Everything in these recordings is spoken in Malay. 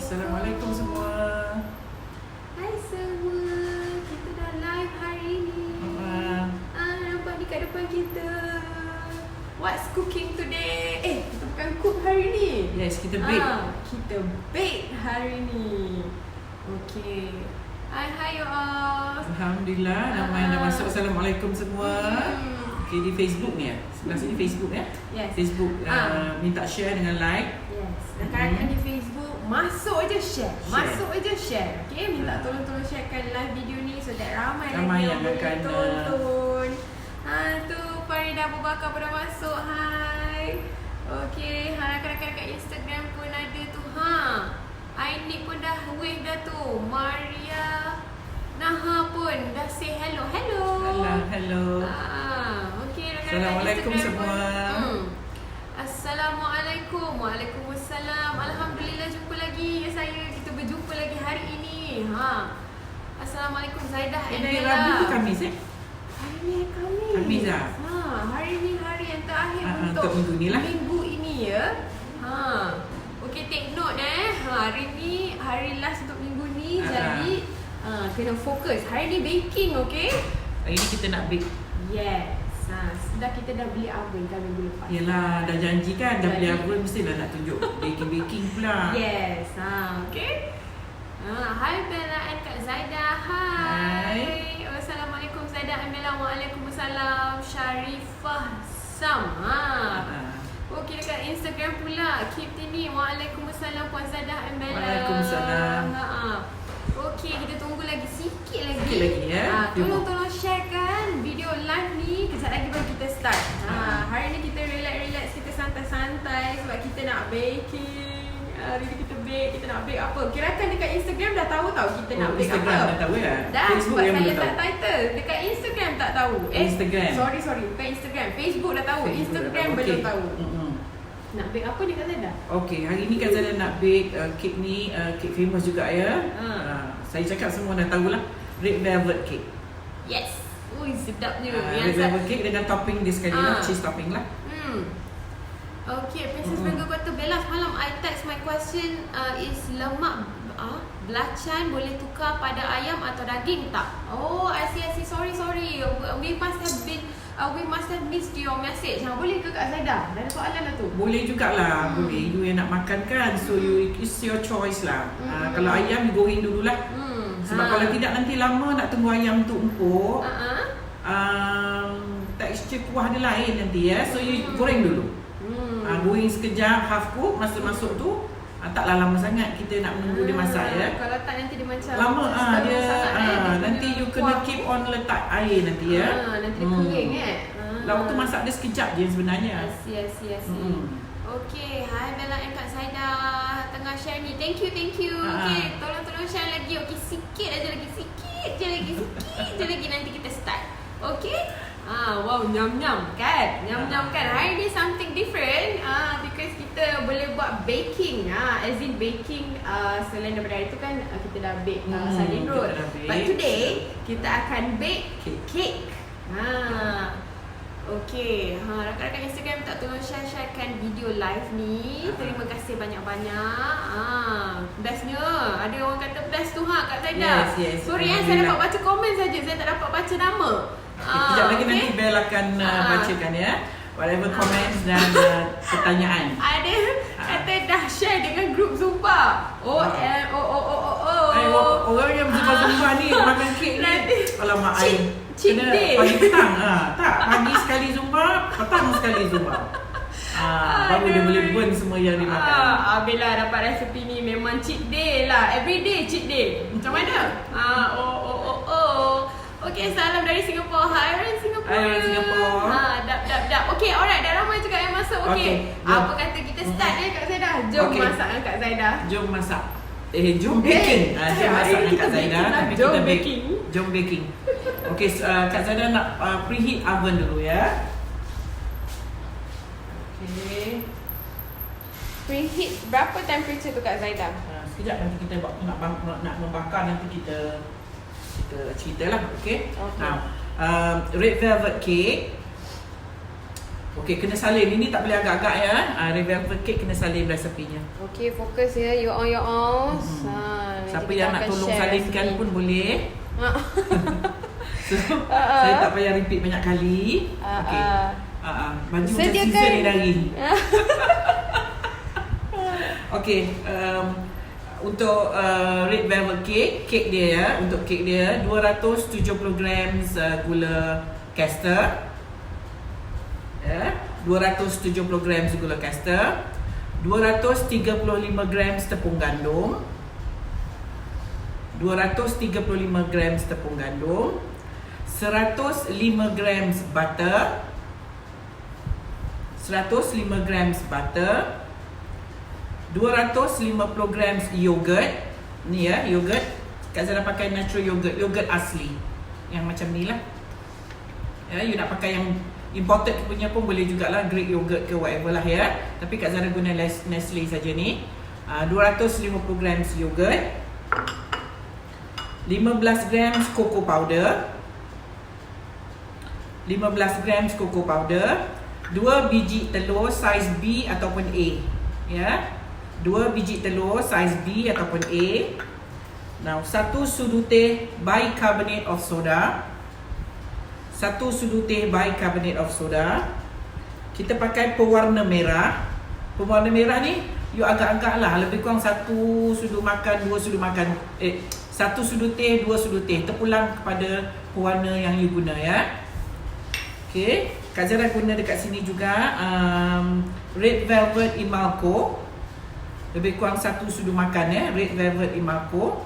Assalamualaikum semua. Hai semua, kita dah live hari ni. Nampak ni kat depan kita. What's cooking today? Kita bukan cook hari ni. Yes, kita bake. Kita bake hari ni. Okay. Hai you all. Alhamdulillah, ramai dah masuk. Assalamualaikum semua. Okay, di Facebook ni ya. Sebelah sini Facebook ya. Yes. Facebook minta share dengan like. Yes. Rakan-rakan di Facebook masuk aja share. Masuk aja share. Okay, minta tolong sharekan live video ni so that ramai lagi yang boleh tonton. Tu Farida Abu Bakar pada masuk. Hai. Okay, rakan-rakan kat Instagram pun ada tu. Aini pun dah wave dah tu. Maria Naha pun dah say hello. Hello. Okay, rakan-rakan Assalamualaikum Instagram semua. pun. Assalamualaikum. Waalaikumsalam. Alhamdulillah jumpa lagi saya. Kita berjumpa lagi hari ini. Assalamualaikum Zaidah and Ini Bella. Rabu ke Khamis Hari ni Khamis. Khamis lah. Hari ni hari yang terakhir untuk minggu ni lah. Minggu ini ya. Okey, take note hari ni hari last untuk minggu ni. Jadi kena fokus. Hari ni baking, okey? Hari ni kita nak bake. Yes. Sudah kita dah beli oven kan minggu lepas. Yelah, dah janji kan. Dah beli oven mestilah nak tunjuk baking pula. Yes. Okay. Hai Bella and Kak Zaidah. Hai. Assalamualaikum Zaidah and Bella. Waalaikumsalam. Sharifah Sam. Okey, dekat Instagram pula. Keep Tini. Waalaikumsalam Puan Zaidah and Bella. Waalaikumsalam. Okey, kita tunggu lagi sikit lagi. Sikit lagi ya. Tolong sharekan video live ni. Kejap lagi baru kita start. Hari ni kita relax, kita santai-santai sebab kita nak baking. Hari ni kita nak bake apa? Kirakan dekat Instagram dah tahu kita nak bake Instagram apa. dah tahu ya. Dah, Facebook sebab yang saya belum tak tahu. title. Dekat Instagram tak tahu. Instagram. Sorry, bukan Instagram. Facebook dah tahu. Instagram belum tahu. Nak bake apa ni Kak Zaidah? Okay, hari ni Kak Zaidah nak bake kek ni, kek famous juga ya. Saya cakap semua dah tahulah. Red velvet cake. Yes. Ui, sedapnya. Red velvet cake dengan topping dia sekali lah, cheese topping lah. Okay, Princess Bangga kata Bella semalam I text my question is lemak belacan boleh tukar pada ayam atau daging tak? Oh, I see. Sorry. We must have missed your message. Boleh ke Kak Zaidah? Dah ada soalan lah tu. Boleh jugalah, boleh. You yang nak makan kan, so it's your choice lah. Kalau ayam, you goreng dululah. Sebab kalau tidak nanti lama nak tunggu ayam tu empuk. Tekstur kuah dia lain nanti ya. So you goreng dulu. Goreng sekejap, half cook, masa masuk tu taklah lama sangat kita nak menunggu dia masak ya. Kalau tak nanti dia macam lama dia nanti you kena keep on letak air nanti ya. Nanti dia kering Lalu tu masak dia sekejap je sebenarnya. Yes. Okay, hai Bella and Kak Zaidah tengah share ni. Thank you. Okay, tolong share lagi. Okay, sikit je lagi nanti kita start. Okay? Wow, nyam-nyam kan? Hari ni something different because kita boleh buat baking. As in baking selain daripada itu kan kita dah bake sardine roll. But today kita akan bake cake. Okay, rakan-rakan Instagram tak tolong sharekan video live ni. Terima kasih banyak-banyak. Bestnya, ada orang kata best tu Kak Zaidah. Yes. Sorry saya dapat baca komen saja, saya tak dapat baca nama. Kejap lagi nanti Bel akan bacakan ya. Whatever comments dan pertanyaan. Ada kata dah share dengan grup Zumba. Orang yang Zumba ni makan kek ni. Alamak cheat day. Pagi petang tak, pagi sekali Zumba, petang sekali Zumba. Baru dia boleh burn semua yang dia makan. Bella dapat resepi ni memang cheat day lah. Everyday cheat day. Macam mana? Okay, salam dari Singapore. Hai orang Singapore. Dap. Okay, alright. Dah ramai juga yang masuk. Okay. Apa kata kita start Kak Zaidah? Jom masak dengan Kak Zaidah. Jom masak. Jom baking. Jom masak dengan Kak Zaidah. Tapi kita baking. Jom baking. Okay, Kak Zaidah nak preheat oven dulu ya. Okay. Preheat berapa temperature tu Kak Zaidah? Sekejap nanti kita nak membakar, nanti kita ceritalah. Okay. Now, red velvet cake Okey, kena salin. Ini tak boleh agak-agak ya. Red velvet cake kena salin resepinya. Okey, fokus ya. You all. Siapa yang nak tolong salinkan pun boleh. So, saya tak payah repeat banyak kali. Okey. Baju macam sisa ni dari. Okey, untuk red velvet cake dia ya, untuk cake dia 270 grams gula caster. Ya, 270 grams gula caster, 235 grams tepung gandum, 235 grams tepung gandum, 105 grams butter, 105 grams butter, 250 grams yogurt. Ni ya, yogurt. Kak Zara pakai natural yogurt, yogurt asli. Yang macam ni lah. Ya, you nak pakai yang imported punya pun boleh jugalah, Greek yogurt ke whatever lah ya. Tapi Kak Zara guna Nestle saja ni. 250 grams yogurt, 15 grams cocoa powder, 15 grams cocoa powder, 2 biji telur saiz B ataupun A. Ya. 2 biji telur saiz B ataupun A. Now, 1 sudu teh bicarbonate of soda. 1 sudu teh bicarbonate of soda. Kita pakai pewarna merah. Pewarna merah ni you agak-agak lah, lebih kurang 1 sudu makan, 2 sudu makan. 1 sudu teh, 2 sudu teh. Terpulang kepada pewarna yang you guna ya. Okey, Kak Zara guna dekat sini juga red velvet Imalco. Lebih kurang 1 sudu makan ya, red velvet Imalco.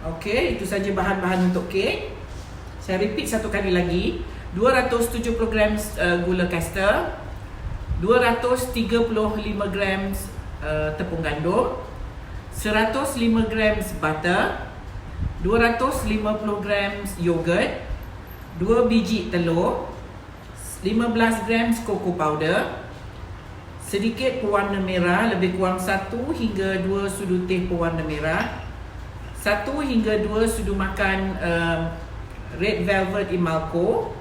Okey, itu saja bahan-bahan untuk kek. Saya repeat satu kali lagi. 270 grams gula caster, 235 grams tepung gandum, 105 grams butter, 250 grams yogurt, 2 biji telur, 15 grams cocoa powder, sedikit pewarna merah, lebih kurang 1 hingga 2 sudu teh pewarna merah, 1 hingga 2 sudu makan red velvet Imalco,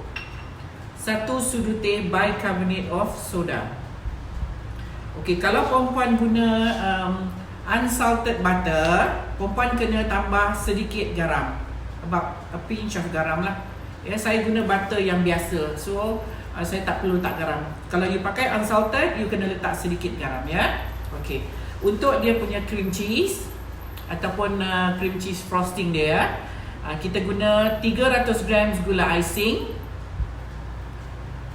1 sudu teh bicarbonate of soda. Okey, kalau perempuan guna unsalted butter, perempuan kena tambah sedikit garam. About a pinch of garam lah. Ya, saya guna butter yang biasa. So, saya tak perlu letak garam. Kalau you pakai unsalted, you kena letak sedikit garam ya. Okey. Untuk dia punya cream cheese ataupun cream cheese frosting dia, kita guna 300 grams gula icing,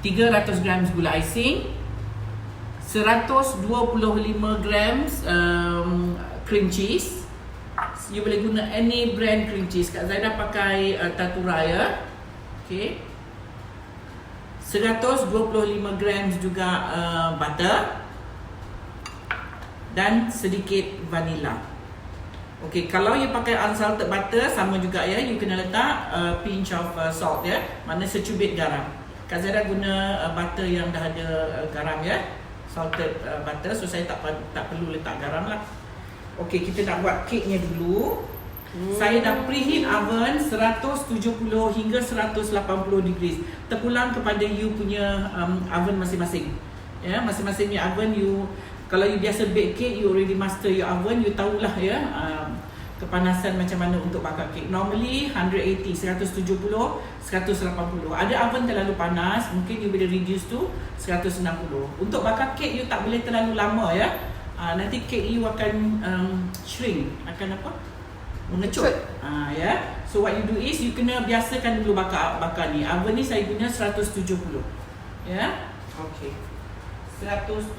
300 grams gula icing, 125 grams cream cheese. You boleh guna any brand cream cheese. Kak Zaida pakai Tatura ya. Okay. 125 grams juga butter dan sedikit vanilla. Okey, kalau you pakai unsalted butter sama juga ya, you kena letak pinch of salt ya, mana secubit garam. Kak Zaida guna butter yang dah ada garam ya, salted butter, so saya tak perlu letak garam lah. Okey, kita nak buat keknya dulu. Saya dah preheat oven 170 hingga 180 degrees. Terpulang kepada you punya oven masing-masing. Ya, masing-masing punya oven you, kalau you biasa bake cake, you already master your oven, you tahulah ya kepanasan macam mana untuk bakar kek. Normally 180, 170, 180. Ada oven terlalu panas, mungkin you boleh reduce to 160. Untuk bakar kek you tak boleh terlalu lama ya. Nanti kek you akan shrink, akan apa? Mengecut. Ya. So what you do is you kena biasakan dulu bakar ni. Oven ni saya guna 170. Ya. Okey. 170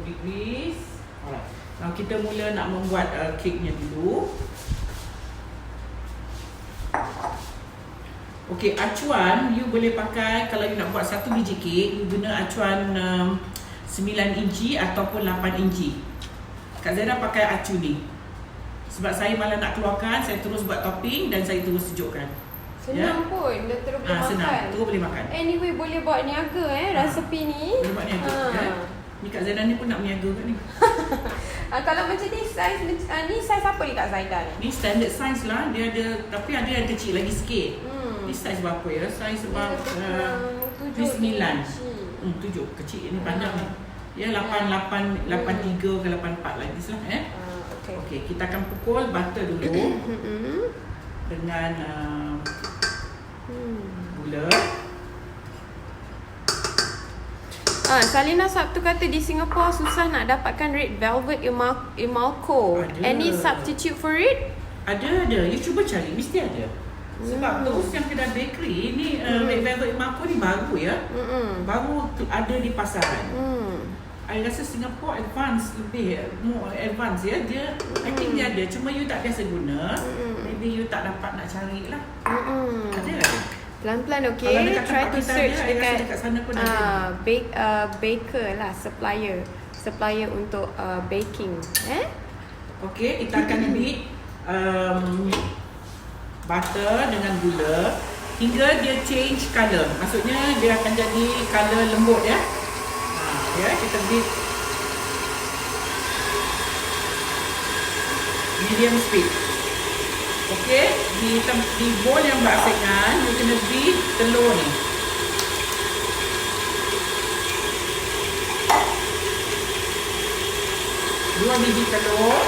degrees. Alright. Now kita mula nak membuat keknya dulu. Okey, acuan you boleh pakai kalau you nak buat 1 biji kek, you guna acuan 9 inci ataupun 8 inci. Kak Zaida pakai acu ni. Sebab saya malah nak keluarkan, saya terus buat topping dan saya terus sejukkan. Senang pun, dah terus boleh makan. Senang, terus boleh makan. Anyway, boleh buat niaga resepi ni. Boleh buat niaga ya. Ni Kak Zaida ni pun nak berniaga kat ni. Kalau macam ni size ni size apa ni Kak Zaida ni? Ni standard size lah, dia ada, tapi ada yang kecil lagi sikit. Ni size berapa ya? Size about 7 Ni 9. 7 kecil ni panjang ni. Ya 83 ke 84 lagi lah Okey, kita akan pukul butter dulu dengan gula. Salina Sabtu kata di Singapore susah nak dapatkan red velvet Imalco. Any substitute for it? Ada. You cuba cari, mesti ada. Sebab terus yang kedai bakery ni red velvet Imalco ni baru ya. Baru ada di pasaran. I rasa Singapore lebih more advance ya. Dia I think dia ada, cuma you tak biasa guna. Maybe you tak dapat nak cari lah. Ada lah. Pelan-pelan okey. Try to search dekat sana pun baker lah, supplier untuk baking. Okey, kita akan ambil butter dengan gula hingga dia change color. Maksudnya dia akan jadi color lembut ya. Ya, kita beat medium speed. Okey, di bowl yang berasingan, you kena beat telur ni. Dua biji telur.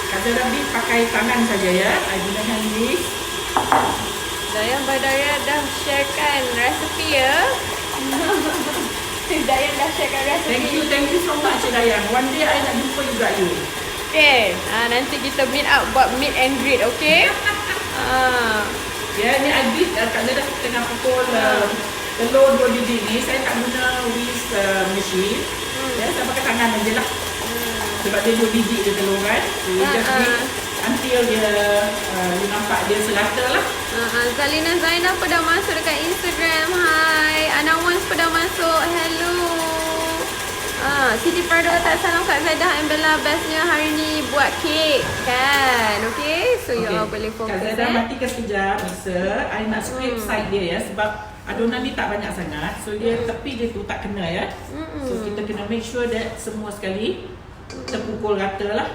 Kadang beat pakai tangan saja ya. I gunakan this. Dayang Badaya dah sharekan resepi ya. Dayang dah sharekan resepi. Thank you so much Dayang. One day I nak jumpa juga you. Okay, nanti kita meet up buat meet and greet, okay? Ya, ni I beat Kak Zada tengah pukul telur 2 biji ni. Saya tak guna whisk machine. Ya, saya pakai tangan aja lah. Sebab dia 2 biji je telur kan. So, just beat until dia nampak dia selata lah. Zalina Zainab dah masuk dekat Instagram. Hai. Anawans dah masuk. Hello. Siti Pardo tak salam Kak Zaidah and Bella. Bestnya hari ni buat kek kan. Okay. So you all boleh fokus. Kak Zaidah matikan sekejap mixer. I nak scrape side dia ya. Sebab adunan ni tak banyak sangat. So dia tepi dia tu tak kena ya. So kita kena make sure that semua sekali terpukul rata lah.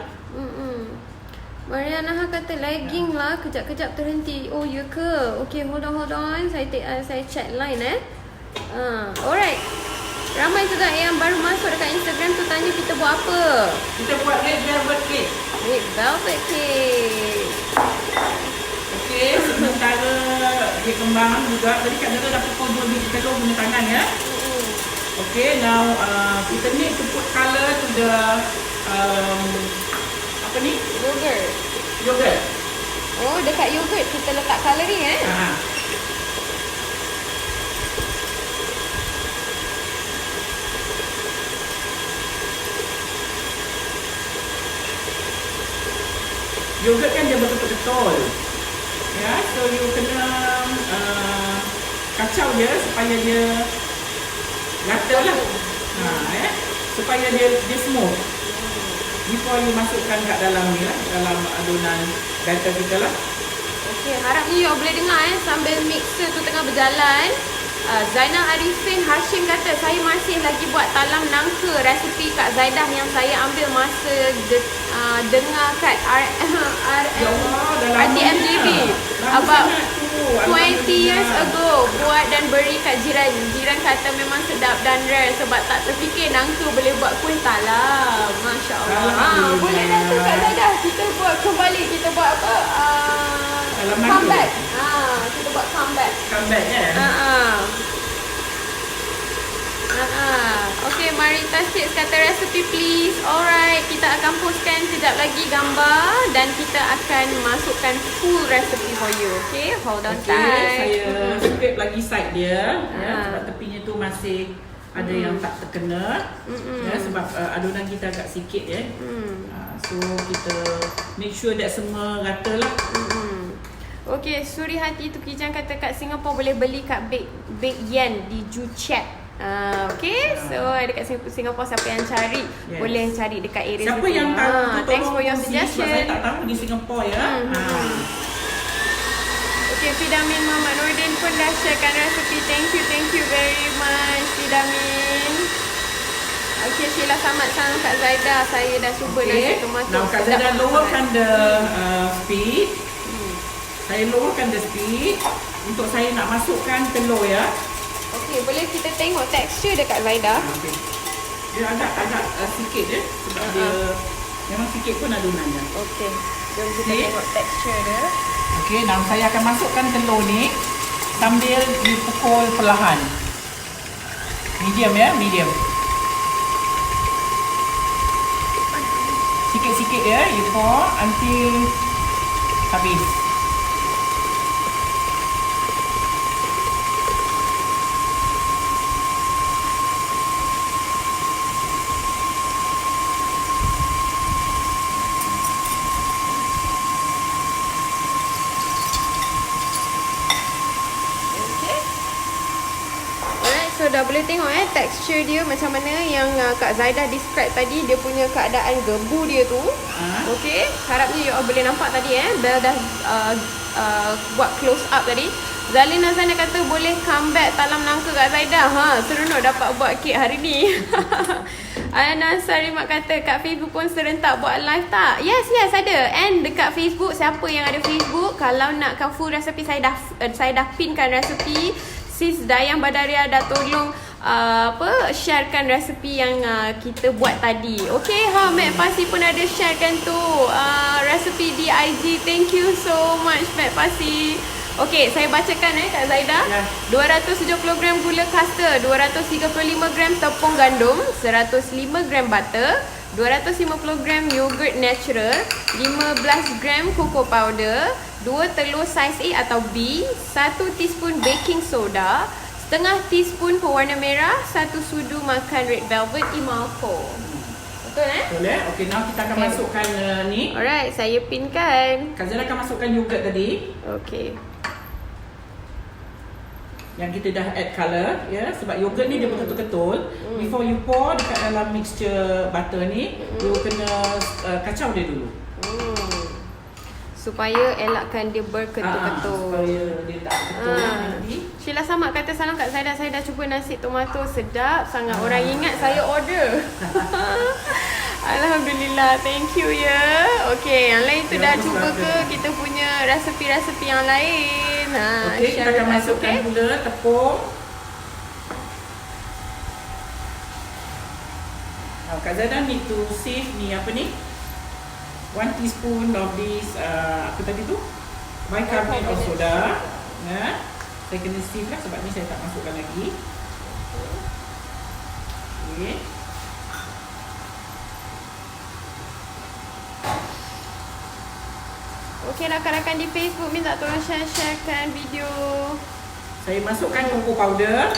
Mariana kata lagging lah, kejap-kejap terhenti. Oh ya ke? Okay, hold on. Saya check line alright. Ramai juga yang baru masuk dekat Instagram tu tanya kita buat apa. Kita buat red velvet cake. Red velvet cake. Okay, sementara dia kembang juga. Tadi Kak Zara dah pukul 2 biji telur guna tangan ya. Okay, now kita need to put color to the apa ni? Yogurt. Oh, dekat yogurt kita letak colouring Yogurt kan dia betul-betul. Ya, so you kena kacau dia supaya dia rata lah. Supaya dia smooth. Before you masukkan kat dalam ni lah, dalam adunan batter kita lah. Okay, harap ni you boleh dengar sambil mixer tu tengah berjalan. Zainal Arifin Hashim kata saya masih lagi buat talam nangka resipi Kak Zaidah yang saya ambil masa dengar kat RTMTV about 20 years ago. Buat dan beri kat jiran. Jiran kata memang sedap dan rare sebab tak terfikir nangka boleh buat kuih talam. Masya Allah. Boleh dah tu Kak Zaidah. Kita buat kembali. Kita buat apa? Comeback. Kita buat comeback. Comeback ya? Okay, Marita Sits kata recipe please. Alright, kita akan postkan sekejap lagi gambar dan kita akan masukkan full recipe for you. Okay, hold on tight. Saya scrape lagi side dia ya, sebab tepinya tu masih ada yang tak terkena ya, sebab adunan kita agak sikit ya. So kita make sure that semua rata lah. Okay, Suri Hati tu Kijang kata kat Singapore boleh beli kat Bake Yen di Joo-Chiat. Okay, so dekat Singapore siapa yang cari boleh cari dekat area siapa situ. Yang tahu thanks for your suggestion. Saya tak tahu di Singapore ya. Okay, Fidamin Muhammad Nordin pun dah sharekan resepi. Thank you very much Fidamin. Okay, Sheila Samad salam Kak Zaidah. Saya dah cuba nasi tomato. Now Kak Zaidah lowerkan the speed. Saya lowerkan the speed untuk saya nak masukkan telur ya. Okey, boleh kita tengok tekstur dekat Zaida. Okay. Dia agak sikit je sebab dia memang sikit pun adunannya. Okey. Jom kita Okay. tengok tekstur dia. Okey, now saya akan masukkan telur ni sambil dipukul perlahan. Medium ya, medium. Sikit-sikit ya, you pour until habis. So dah boleh tengok tekstur dia macam mana yang Kak Zaida describe tadi, dia punya keadaan gebu dia tu. Okey, harapnya you all boleh nampak tadi Bel dah buat close up tadi. Zalin Nazana kata boleh come back talam nangka Kak Zaida. Seronok dapat buat kek hari ni. Ayana Sarimak kata kat Facebook pun serentak buat live tak? Yes ada. And dekat Facebook, siapa yang ada Facebook, kalau nakkan full resepi, saya dah pinkan resepi. Sis Dayang Badaria dah tolong sharekan resepi yang kita buat tadi. Okay, Mek Pasi pun ada sharekan tu resepi di IG. Thank you so much Mek Pasi. Okay, saya bacakan Kak Zaida. 270 gram gula kastar, 235 gram tepung gandum, 105 gram butter, 250 gram yogurt natural, 15 gram cocoa powder, 2 telur saiz A atau B, 1 teaspoon baking soda, setengah teaspoon pewarna merah, 1 sudu makan red velvet Imalco. Betul Betul Okey, now kita akan masukkan ni. Alright, saya pinkan. Kak Zaida akan masukkan yogurt tadi. Okay. Yang kita dah add colour ya, sebab yogurt ni dia betul-betul before you pour dekat dalam mixture butter ni, you kena kacau dia dulu. Supaya elakkan dia berketul-ketul. Supaya dia tak ketul nanti. Sheila Samad kata salam Kak Zaida, saya dah cuba nasi tomato, sedap sangat. Orang ingat saya order. Alhamdulillah, thank you ya. Okay, yang lain tu dah cuba ke kita punya resepi-resepi yang lain? Okay, kita akan masukkan gula, tepung. Kak Zaida need to save ni apa ni? 1 teaspoon of this apa tadi tu? Bicarbonate of soda. Saya kena sieve lah sebab ni saya tak masukkan lagi. Okay. Okay, rakan-rakan di Facebook minta tolong sharekan video. Saya masukkan cocoa powder.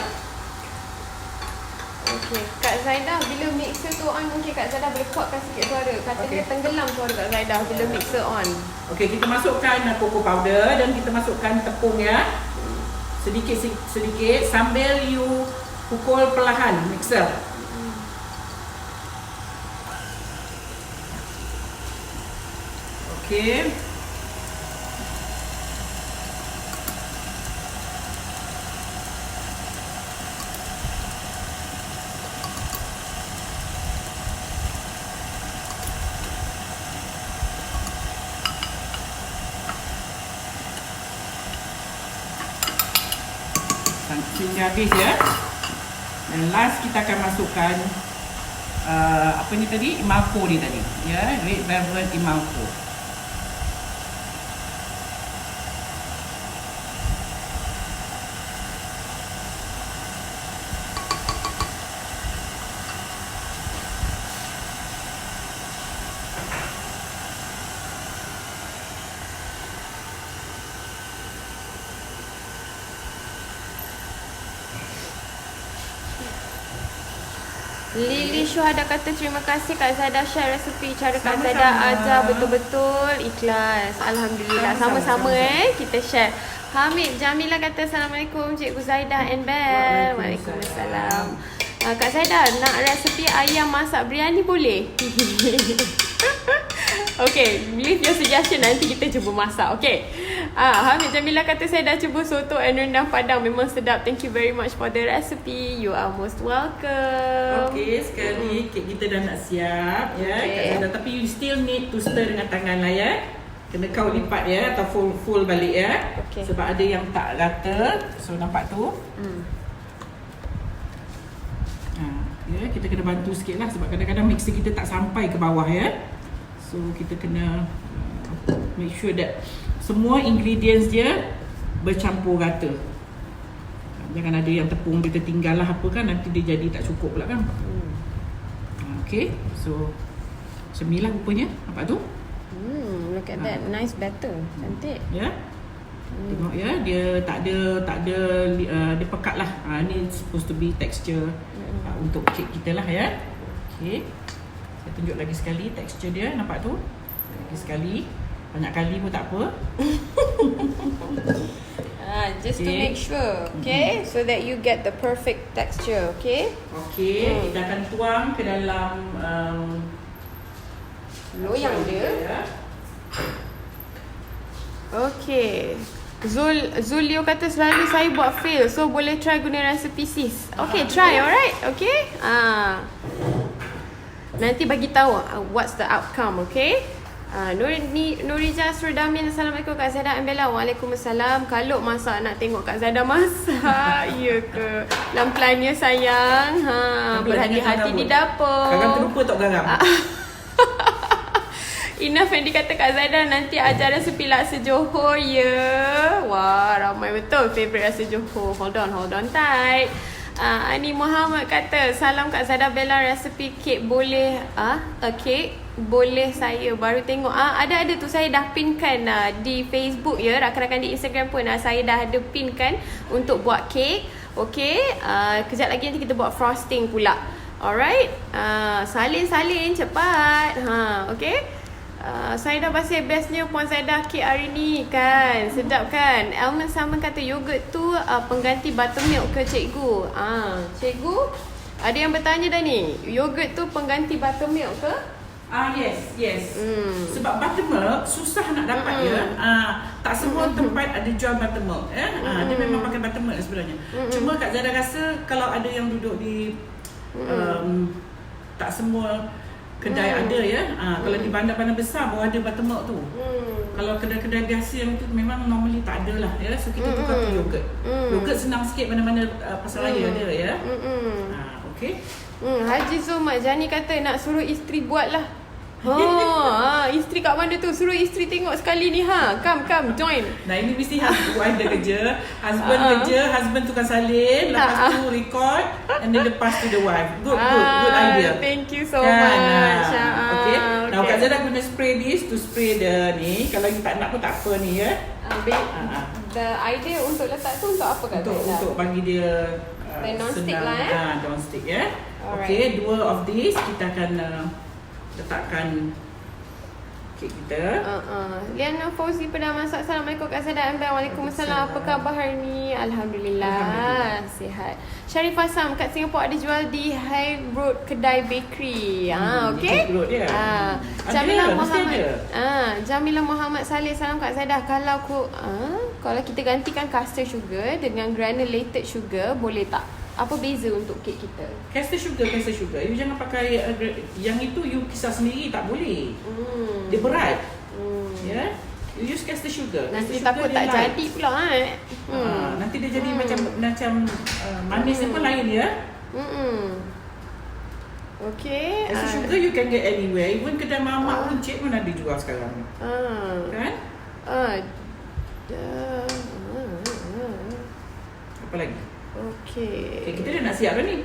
Okay, Kak Zaida, bila mixer tu on, mungkin Kak Zaida boleh kuatkan sikit suara. Katanya tenggelam suara Kak Zaida bila mixer on. Okay, kita masukkan cocoa powder dan kita masukkan tepung ya. Sedikit sambil you pukul perlahan mixer. Okay. Sehingga habis ya. Dan last kita akan masukkan apa ni tadi? Imalco ni tadi. Ya, red velvet Imalco. Lily Syuhada kata terima kasih Kak Zaida share resepi. Cara Kak Zaida ajar betul-betul ikhlas. Alhamdulillah. Sama-sama kita share. Hamid Jamila kata Assalamualaikum Cikgu Zaida and Bel. Waalaikumsalam. Kak Zaida nak resepi ayam masak biryani boleh? Okay, leave your suggestion, nanti kita cuba masak. Okay. Hamid Jamila kata saya dah cuba soto and rendang Padang, memang sedap. Thank you very much for the recipe. You are most welcome. Okay, sekali kek kita dah nak siap ya. Okay. Tapi you still need to stir dengan tangan lah ya. Kena kau lipat ya, atau full balik ya. Okey. Sebab ada yang tak rata. So nampak tu. Ya, kita kena bantu sikit lah sebab kadang-kadang mixer kita tak sampai ke bawah ya. So kita kena make sure that semua ingredients dia bercampur rata. Jangan ada yang tepung dia tertinggal lah apa kan, nanti dia jadi tak cukup pula kan. Okay, so macam ni lah rupanya. Nampak tu? Look at that, nice batter. Cantik. Ya. Tengok ya, dia tak ada dia pekat lah. Ni supposed to be texture untuk kek kita lah ya. Okay. Saya tunjuk lagi sekali tekstur dia, nampak tu? Lagi sekali. Banyak kali pun tak apa. Just to make sure, okay? So that you get the perfect texture, okay? Okay, kita akan tuang ke dalam loyang dia. Okay. Zul Leo kata selalu saya buat fail, so boleh try guna resepi sis. Okay, try, alright? Okay? Nanti bagi tahu what's the outcome, okay? Nurija Surdamin, Assalamualaikum Kak Zaida and Bella. Waalaikumsalam. Kalau masak nak tengok Kak Zaida masak. Ya ke? Pelan-pelan ya sayang. Berhati-hati di dapur. Garam terlupa tak garam? Ina Fendi kata Kak Zaida nanti ajar resepi laksa Johor ya. Wah, ramai betul favourite rasa Johor. Hold on tight. Ani Muhammad kata salam Kak Zaida Bella, resepi kek boleh kek boleh saya baru tengok. Ada tu saya dah pinkan di Facebook ya. Rakan-rakan di Instagram pun saya dah ada pinkan untuk buat kek. Okey, kejap lagi nanti kita buat frosting pula. Alright. Salin cepat. Okey. Saya dah pasti bestnya Puan Zaidah kek hari ni kan. Sedap kan. Elman sama kata yogurt tu pengganti buttermilk ke cikgu? Cikgu ada yang bertanya dah ni, yogurt tu pengganti buttermilk ke? Yes. Sebab buttermilk susah nak dapat ya. Tak semua tempat ada jual buttermilk ya. Dia memang pakai buttermilk sebenarnya. Cuma Kak Zaidah rasa kalau ada yang duduk di tak semua kedai ada ya. Kalau di bandar-bandar besar baru ada buttermilk tu. Kalau kedai-kedai biasa yang tu memang normally tak ada lah ya. So kita tukar ke yogurt. Yogurt senang sikit mana-mana pasar raya ada ya. Okay. Haji Zul Mak Jani kata nak suruh isteri buat lah. Isteri kat mana tu? Suruh isteri tengok sekali ni Come join. Nah ini mesti wife dah kerja, husband kerja, husband tukang salin, lepas tu record and then lepas to the wife. Good idea. Thank you so much. Okay. Now Kak Zaidah guna spray this to spray the ni. Kalau you tak nak pun tak apa ni ya. The idea untuk letak tu untuk apa Kak Zaidah? Untuk bagi dia non-stick lah non-stick ya. Okay, 2 of these kita akan letakkan kek kita. Liana Fauzi pernah masak. Assalamualaikum Kak Zaida and Bella. Waalaikumsalam. Apa khabar hari ni? Alhamdulillah. Sihat. Sharifah Sam kat Singapore ada jual di High Road kedai bakery. Okey. Jamilah Muhammad Saleh. Salam Kak Zaida. Kalau kita gantikan caster sugar dengan granulated sugar boleh tak? Apa beza untuk kek kita? Caster sugar. You jangan pakai yang itu you kisar sendiri, tak boleh. Dia berat. Ya. You use caster sugar. Nanti caster takut tak light. Jadi pula nanti dia jadi macam manis dia pun lain ya. Okay. Caster sugar you can get anywhere. Even kedai mamak pun cik pun ada jual sekarang. Kan? Apa lagi? Okay, kita dah nak siap dah ni.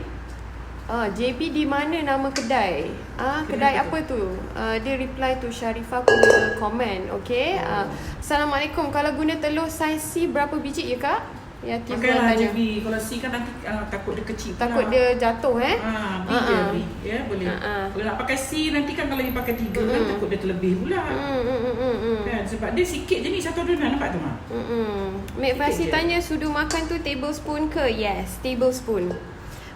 JB di mana nama kedai? Kedai apa tu? Dia reply to Sharifah punya komen. Okay. Assalamualaikum. Kalau guna telur saiz C berapa biji ya Kak? Pakailah JB. Kalau C kan nanti takut dia kecil pula. Takut dia jatuh B JB. Ya boleh. Kalau nak pakai C nanti kan kalau you pakai 3 kan takut dia terlebih pula. Kan sebab dia sikit je ni satu adonan, nampak tu Mak? Mek Fasi tanya sudu makan tu tablespoon ke? Yes, tablespoon.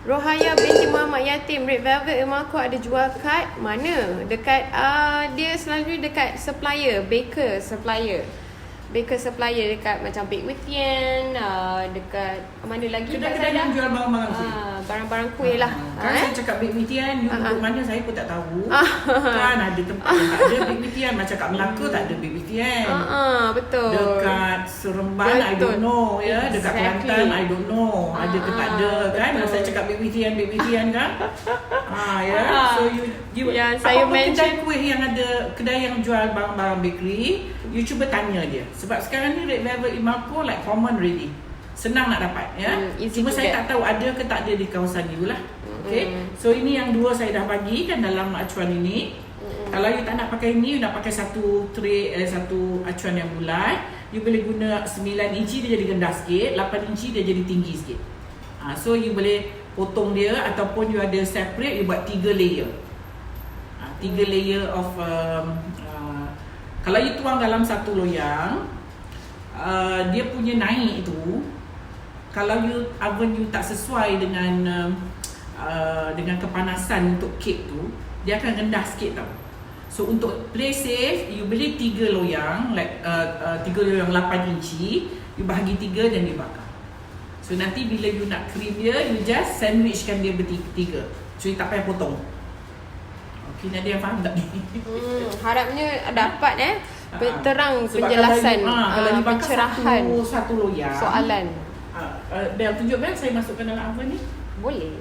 Rohaya binti Muhammad Yatim, Red Velvet rumah aku ada jual kat mana? Dekat dia selalu dekat supplier, baker supplier dekat macam Bake with Tian, dekat mana lagi? Kedai-kedai yang jual barang-barang tu. barang-barang kuih lah. Kan saya cakap Bake with Tian, you duduk mana saya pun tak tahu. Kan ada tempat yang tak ada Bake with Tian. Macam kat Melaka tak ada Bake with Tian. Betul. Dekat Seremban, I don't know ya. Dekat Kelantan, I don't know. Ada ke tak ada kan. Kalau saya cakap Bake with Tian kan. Ya. So you saya apa kedai kuih yang ada, kedai yang jual barang-barang bakery, you cuba tanya dia. Sebab sekarang ni Red Velvet Imalco like common already. Senang nak dapat ya. Cuma saya tak tahu ada ke tak ada di kawasan you lah. Okay. So ini yang dua saya dah bagi kan dalam acuan ini. Kalau you tak nak pakai ini, you nak pakai satu tray, satu acuan yang bulat, you boleh guna 9 inci dia jadi rendah sikit, 8 inci dia jadi tinggi sikit. So you boleh potong dia ataupun you ada separate, you buat 3 layer. 3 layer of kalau you tuang dalam satu loyang, dia punya naik itu, kalau you oven you tak sesuai dengan kepanasan untuk kek tu, dia akan rendah sikit tau. So untuk play safe, you beli 3 loyang, like 3 loyang 8 inci, you bahagi 3 dan you bakar. So nanti bila you nak cream dia, you just sandwichkan dia bertiga. So you tak payah potong. Okay, ada yang faham tak ni? Harapnya dapat terang penjelasan, kalau you bakar pencerahan satu loyang soalan. Bel, tunjuk Bel, saya masukkan dalam oven ni. Boleh.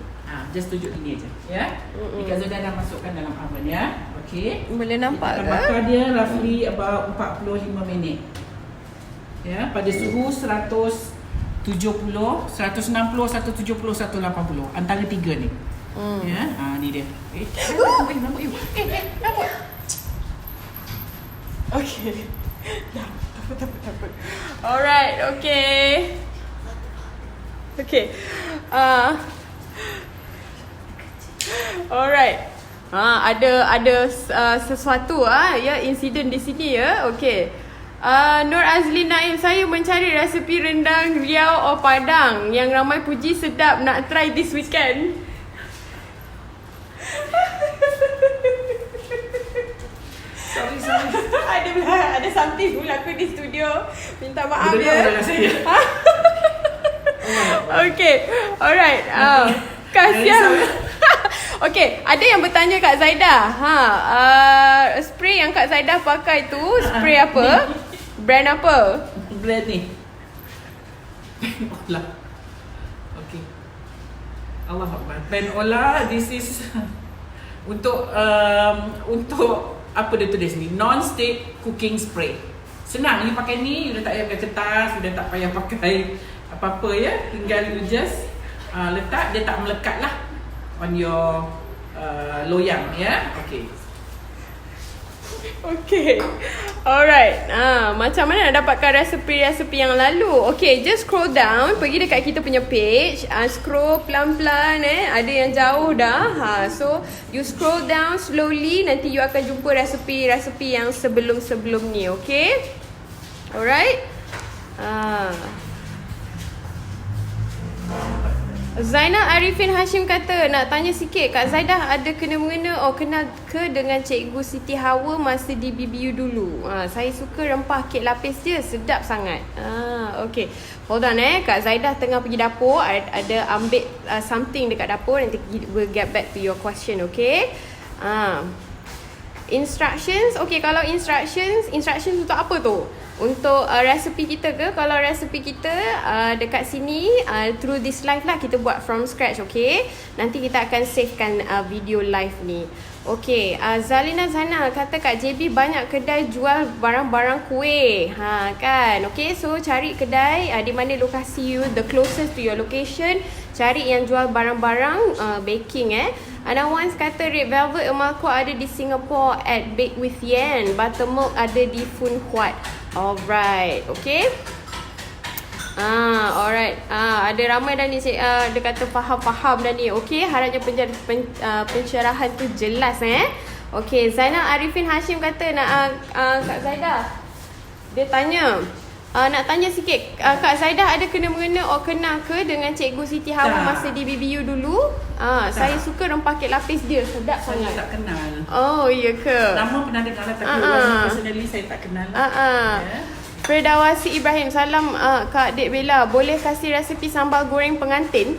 Just tunjuk ini aja, ya. Jika Zoda dah masukkan dalam oven ya. Okey. Boleh nampak kita ke? bakar dia roughly about 45 minit. Ya, pada suhu 170, 160, 170, 180. Antara tiga ni. Ya, ni dia. Nampak you. Nampak. Okay. Takut. Alright, okay. Okay. Alright. Ada sesuatu ya, insiden di sini ya. Okay. Nur Azli Naim, saya mencari resepi rendang Riau or Padang yang ramai puji sedap, nak try this weekend. Sorry. ada something berlaku di studio. Minta maaf ya. Okay. Alright. Kasihan. Okay, ada yang bertanya Kak Zaidah. Spray yang Kak Zaidah pakai tu spray apa? Brand apa? Brand ni. Ola. Okay. Allah Akbar. Brand Ola, this is untuk apa dia tulis ni? Non-stick cooking spray. Senang, you pakai ni, you dah tak payah pakai kertas, you dah tak payah pakai apa-apa ya. Tinggal you just letak, dia tak melekat lah on your loyang ya. Okay. Alright. Macam mana nak dapatkan resepi-resepi yang lalu? Okay, just scroll down, pergi dekat kita punya page, scroll pelan-pelan ada yang jauh dah. So you scroll down slowly, nanti you akan jumpa resepi-resepi yang sebelum-sebelum ni. Okay. Alright. Zainal Arifin Hashim kata, nak tanya sikit, Kak Zaidah ada kena-mengena kenal ke dengan Cikgu Siti Hawa masa di BBU dulu? Saya suka rempah kek lapis dia, sedap sangat. Okay, hold on Kak Zaidah tengah pergi dapur, ada ambil something dekat dapur, nanti we'll get back to your question. Okay. Instructions. Okay, kalau instructions untuk apa tu? Untuk resepi kita ke? Kalau resepi kita dekat sini through this live lah, kita buat from scratch. Okay, nanti kita akan savekan video live ni. Okay, Zalina Zana kata Kak JB banyak kedai jual barang-barang kuih kan. Okay, so cari kedai di mana lokasi you, the closest to your location. Cari yang jual barang-barang baking Anawans kata Red Velvet Imalco ada di Singapore at Bake with Yen. Buttermilk ada di Phoon Huat. Alright, okay. Alright. Ada ramai dah ni dia kata faham dah ni. Okay, harapnya pencerahan tu jelas Okay, Zainal Arifin Hashim kata Kak Zaidah, dia tanya nak tanya sikit, Kak Zaidah ada kena-mengena kenal ke dengan Cikgu Siti Hawa masa di BBU dulu? Saya suka rempah kek lapis dia, sedap sangat. Saya tak kenal. Oh, iya ke? Nama pernah dengar lah, tapi personally saya tak kenal. Ferdawasi Ibrahim, salam Kak Dek Bella, boleh kasih resepi sambal goreng pengantin?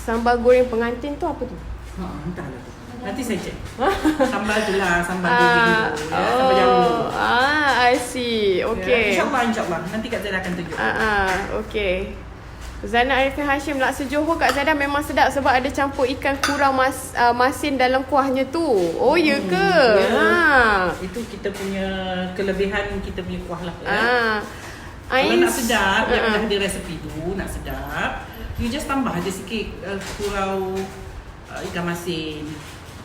sambal goreng pengantin tu apa tu? Entahlah tu. Nanti saya cek. Sambal tu lah, sambal goreng tu. Ya, sambal jamur. I see. Okay. Ya, InsyaAllah. Nanti Kak Zaida akan tunjuk. Okay. Zainal Arifin Hashim, laksa Johor Kak Zaida memang sedap sebab ada campur ikan kurau masin dalam kuahnya tu. Oh ya ke? Itu kita punya kelebihan kita punya kuah lah ya. Kalau Ais, nak sedap, yang dah ada resepi tu, nak sedap, you just tambah aja sikit kurau ikan masin.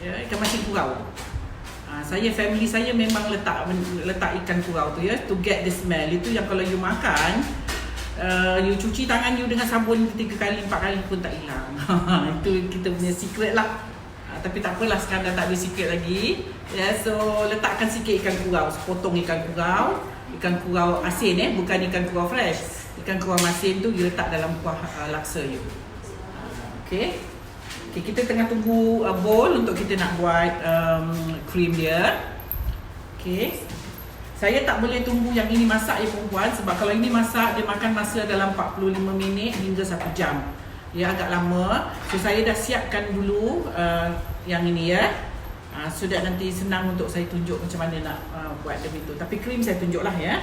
Ya, ikan masin kurau. Family saya memang letak ikan kurau tu ya, to get the smell. Itu yang kalau you makan, you cuci tangan you dengan sabun 3 kali 4 kali pun tak hilang. Itu kita punya secret lah. Tapi tak apalah, sekarang dah tak ada secret lagi. Ya, so letakkan sikit ikan kurau, sepotong ikan kurau asin bukan ikan kurau fresh. Ikan kurau masin tu you letak dalam kuah laksa you. Okay, kita tengah tunggu bowl untuk kita nak buat cream dia. Okay, saya tak boleh tunggu yang ini masak ya perempuan, sebab kalau ini masak dia makan masa dalam 45 minit hingga 1 jam. Ya, agak lama. So saya dah siapkan dulu yang ini ya. So that nanti senang untuk saya tunjuk macam mana nak buat dia itu. Tapi krim saya tunjuklah ya.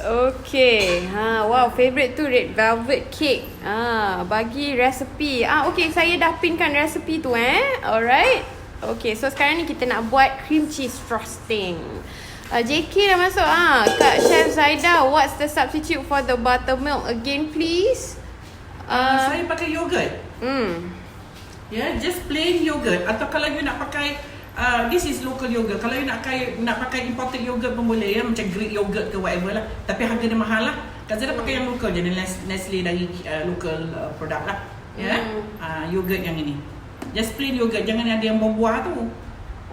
Okay. Wow, favorite tu red velvet cake. Bagi resepi. Okay, saya dah pinkan resepi tu Alright. Okay, so sekarang ni kita nak buat cream cheese frosting. JK dah masuk. Kak Chef Zaida, what's the substitute for the buttermilk again please? Saya pakai yogurt. Ya, just plain yogurt. Atau kalau you nak pakai this is local yogurt. Kalau you nak pakai imported yogurt pun boleh ya, macam Greek yogurt ke whatever lah. Tapi harga dia mahal lah. Kak Zaida pakai yang local je, Nestle dari local produk lah. Ya, yogurt yang ini. Just plain yogurt, jangan ada yang buah-buah tu.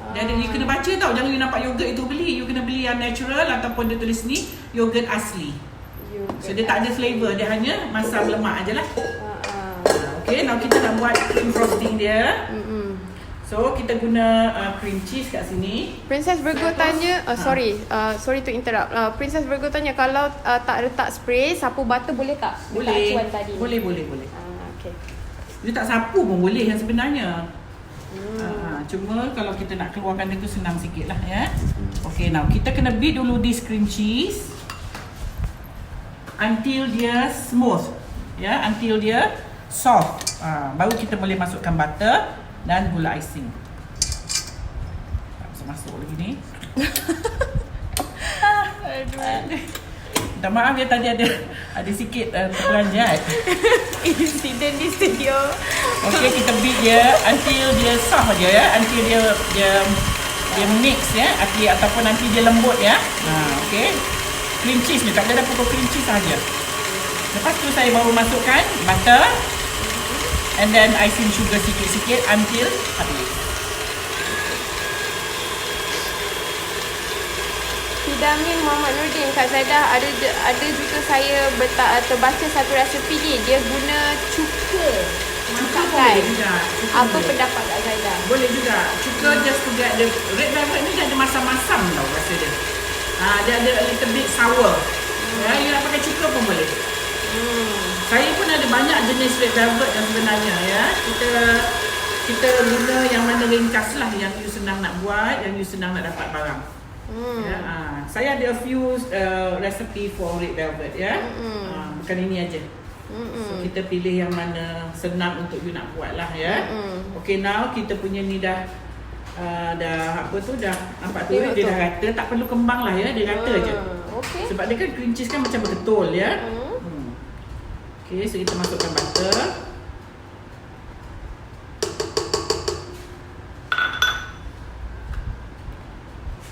Dia ada, you kena baca tau, jangan you nampak yogurt itu beli. You kena beli yang natural ataupun dia tulis ni yogurt asli. So dia tak ada flavor, dia hanya masam lemak aje lah. Okay, now kita nak buat cream frosting dia. So kita guna cream cheese kat sini. Princess Virgo tanya, sorry to interrupt. Princess Virgo tanya, kalau tak letak spray, sapu butter boleh tak? Boleh. Tadi. Boleh. Okay. You tak sapu pun boleh yang sebenarnya. Cuma kalau kita nak keluarkan dia tu senang sikit lah ya. Okay, now kita kena beat dulu this cream cheese until dia smooth ya, until dia soft. Baru kita boleh masukkan butter dan gula icing. Tak bisa masuk lagi ni. Minta maaf ya, tadi ada sikit terperanjat. Insiden di studio. Okay, kita beat dia until dia soft aja ya, until dia mix ya, ataupun nanti dia lembut ya. Okay, cream cheese ni tak ada pokok cream cheese saja. Lepas tu saya baru masukkan butter and then icing sugar sikit-sikit until habis. Fidamin Muhammad Nordin, Kak Zaida, ada juga saya terbaca satu resepi ni, dia guna cuka. Cuka boleh juga. Apa pendapat Kak Zaida? Boleh juga. Cuka just to get the red velvet ni dia ada masam-masam tau rasa dia. Dia ada a little bit sour. Ya, you nak pakai cuka pun boleh. Saya pun ada banyak jenis red velvet yang sebenarnya ya. Kita guna yang mana ringkas lah, yang you senang nak buat, yang you senang nak dapat barang. Ya, saya ada a few recipe for red velvet ya. Bukan ini aja. So kita pilih yang mana senang untuk you nak buat lah ya. Okay, now kita punya ni dah apa tu, dah nampak tu dia dah rata, tak perlu kembang lah ya, dia rata je. Okay. Sebab dia kan cream cheese kan macam betul ya. Okay, so kita masukkan butter.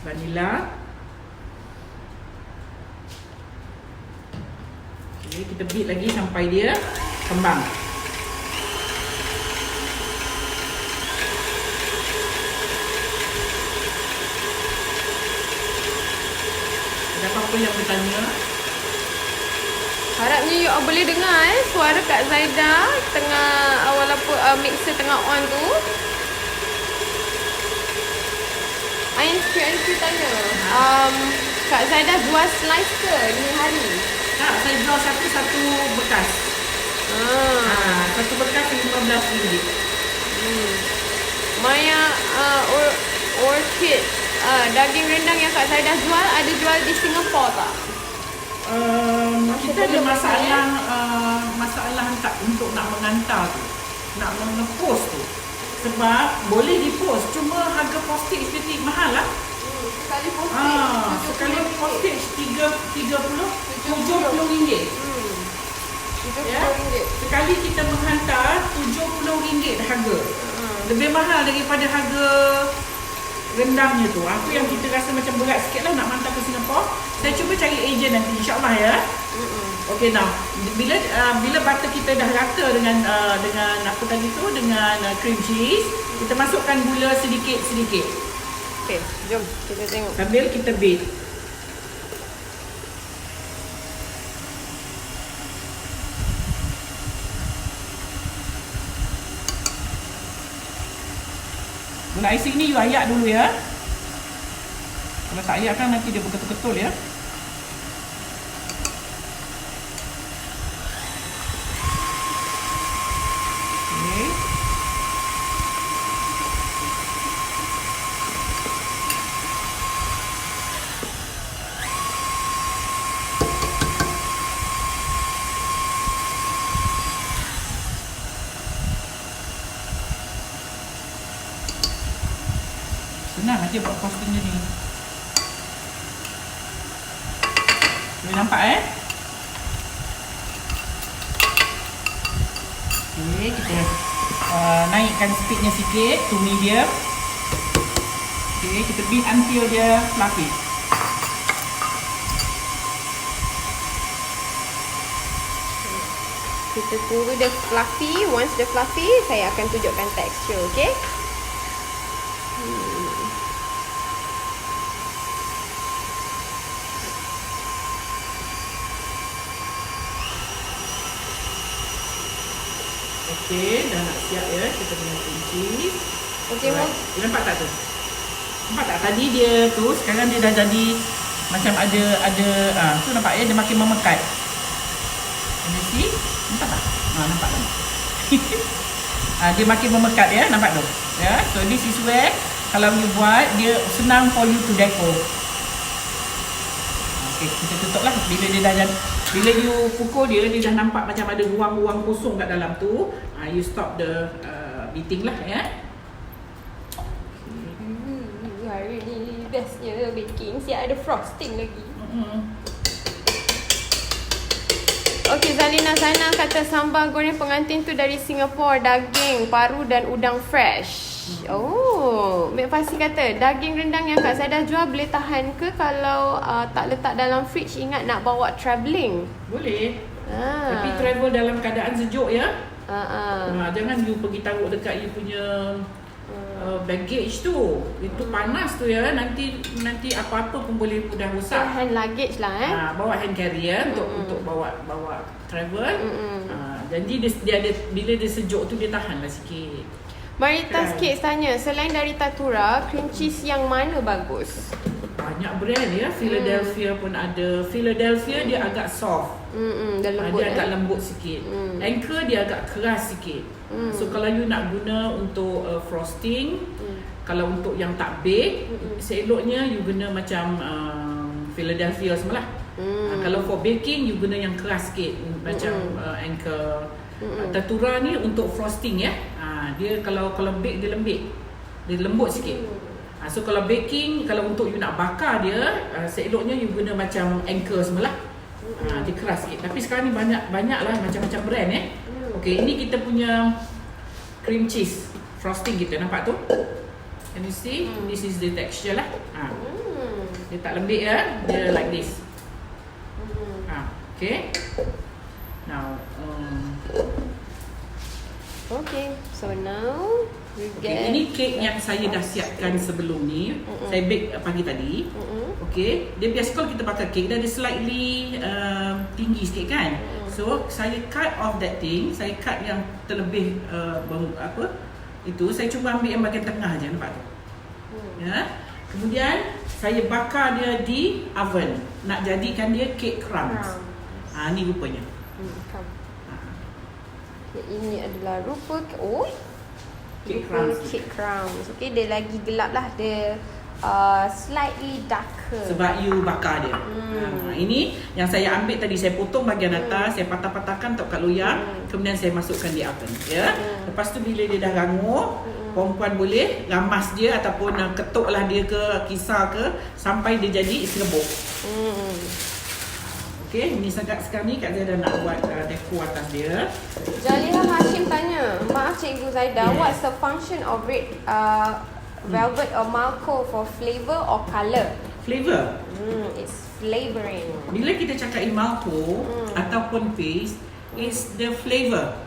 Vanilla. Okay, kita beat lagi sampai dia kembang. Ada apa-apa yang bertanya? Harapnya you all boleh dengar suara Kak Zaida tengah walaupun mixer tengah on tu. INQ tanya Kak Zaidah jual slice ke ni hari? Tak, saya jual satu bekas. Satu bekas RM15. Maya orchid daging rendang yang Kak Zaidah jual ada jual di Singapura tak? Kita ada masalah tak untuk nak mengantar tu, nak nge-post tu. Sebab boleh di-post, cuma harga postage sedikit mahal lah. Sekali postage. Sekali postage RM70. Ya? Sekali kita menghantar RM70 harga. Lebih mahal daripada harga rendangnya tu. Apa yang kita rasa macam berat sikit lah nak hantar ke Singapura. Saya cuba cari agent nanti, insyaAllah ya. Okay, now bila butter kita dah rata dengan apa tadi tu, dengan cream cheese, kita masukkan gula sedikit-sedikit. Okay, jom kita tengok. Sambil kita bake. Gula icing ni you ayak dulu ya. Kalau tak ayak kan nanti dia berketul-ketul ya. Okay. Senang aja buat frosting je ni. Boleh nampak Okay, kita naikkan speednya sikit to medium. Okay, kita beat until dia fluffy. Kita tunggu dia fluffy. Once dia fluffy, saya akan tunjukkan tekstur, okay? Okay, dah nak siap ya. Kita punya cream cheese. Okay, Right. Nampak tak tu? Nampak tak? Tadi dia tu, sekarang dia dah jadi macam ada tu nampak ya, dia makin memekat. Can you see? Nampak tak? Nampak tak? Dia makin memekat ya, nampak tu? Ya, so this is where kalau you buat, dia senang for you to decor. Okay, kita tutup lah. Bila you pukul dia dah nampak macam ada ruang-ruang kosong kat dalam tu. You stop the beating lah ya. Hari ni bestnya baking. Siap ada frosting lagi. Okay, Zalina Zainal kata sambal goreng pengantin tu dari Singapura, daging, paru dan udang fresh. Oh, Mek Fasi kata daging rendang yang Kak Zaidah jual boleh tahan ke kalau tak letak dalam fridge, ingat nak bawa travelling? Boleh. Tapi travel dalam keadaan sejuk ya. Jangan you pergi taruh dekat you punya baggage tu. Itu panas tu ya. Nanti apa-apa pun boleh mudah rosak. Hand luggage lah bawa hand carrier untuk bawa travel. Jadi dia ada, bila dia sejuk tu dia tahan lah sikit. Maritas Cakes tanya, selain dari Tatura, cream cheese yang mana bagus? Banyak brand ya. Philadelphia pun ada. Philadelphia dia agak soft. Dia lembut, dia agak lembut sikit. Anchor dia agak keras sikit. So kalau you nak guna untuk frosting, kalau untuk yang tak bake, seeloknya you guna macam Philadelphia semua lah. Kalau for baking, you guna yang keras sikit, macam Anchor. Tatura ni untuk frosting ya. Dia kalau bake dia lembut sikit. So kalau baking, kalau untuk you nak bakar dia, seeloknya you guna macam Anchor semua lah. Dia keras sikit. Tapi sekarang ni banyak lah macam-macam brand Okay, ini kita punya cream cheese frosting kita, nampak tu? Can you see? This is the texture lah. Dia tak lembik ya, dia like this. Okay. Now Okay, so now we get ini kek yang saya dah siapkan sebelum ni. Saya bake pagi tadi. Okay, dia biasa kalau kita pakai kek dia ada slightly tinggi sikit kan. So saya cut off that thing. Saya cut yang terlebih itu. Saya cuba ambil yang bahagian tengah je, nampak tu? Ya. Kemudian saya bakar dia di oven. Nak jadikan dia cake crumbs. Ni rupanya. Okay, ini adalah rupa Cake crumbs. Cake crumbs. Okay, dia lagi gelap lah. Dia slightly darker. Sebab you bakar dia. Ini yang saya ambil tadi, saya potong bahagian atas, saya patah-patahkan untuk kat loyang, kemudian saya masukkan di oven, ya. Lepas tu bila dia dah rangup, perempuan boleh ramas dia ataupun ketuklah dia ke, kisar ke sampai dia jadi serbuk. Okey, ini sekarang ni Kak Zaida nak buat dekor atas dia. Jaliha Hashim tanya, maaf Cikgu Zaida, what's the function of red velvet or malco for flavor or colour? Flavor. It's flavouring. Bila kita cakap malco ataupun paste, is the flavor.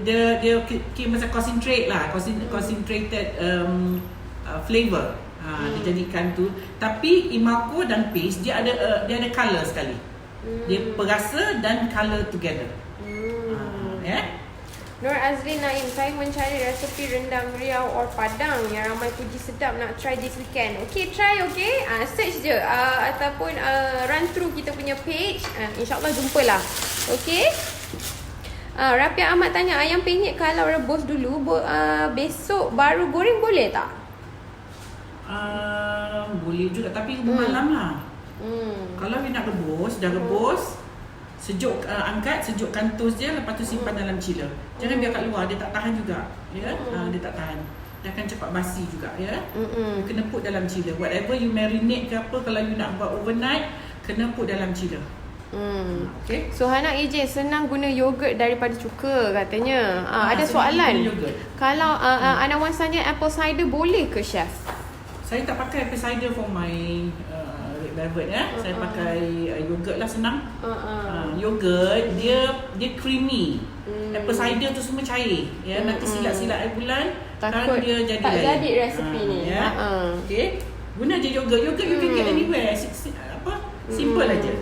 Dia macam concentrate lah, concentrated flavor. Dia jadikan tu. Tapi malco dan paste dia ada colour sekali. Dia perasa dan colour together. Nur Azrin Naim, saya mencari resepi rendang Riau or Padang yang ramai puji sedap, nak try this weekend. Okay, try, okay? Search je ataupun run through kita punya page. InsyaAllah jumpalah. Okay? Rafiq Ahmad tanya, ayam penyet kalau rebus dulu, besok baru goreng boleh tak? Boleh juga, tapi malam lah. Kalau you nak rebus, dah rebus, sejuk, angkat, sejukkan toast dia, lepas tu simpan dalam chiller. Jangan biar kat luar, dia tak tahan juga, ya. Dia tak tahan, dia akan cepat basi juga, ya. You kena put dalam chiller. Whatever you marinate ke apa, kalau you nak buat overnight, kena put dalam chiller. Okay. So Hana AJ, senang guna yogurt daripada cuka katanya. Ada soalan, kalau Anawan Sanjay apple cider boleh ke chef? Saya tak pakai apple cider for my red velvet, ya. Saya pakai yogurt lah, senang. Yogurt dia creamy. Apple cider tu semua cair, ya. Nanti silat-silat air bulan takut kan dia jadi tak lain. jadi resepi ni, ya. Okay, guna je yogurt you can get anywhere. Simple aja.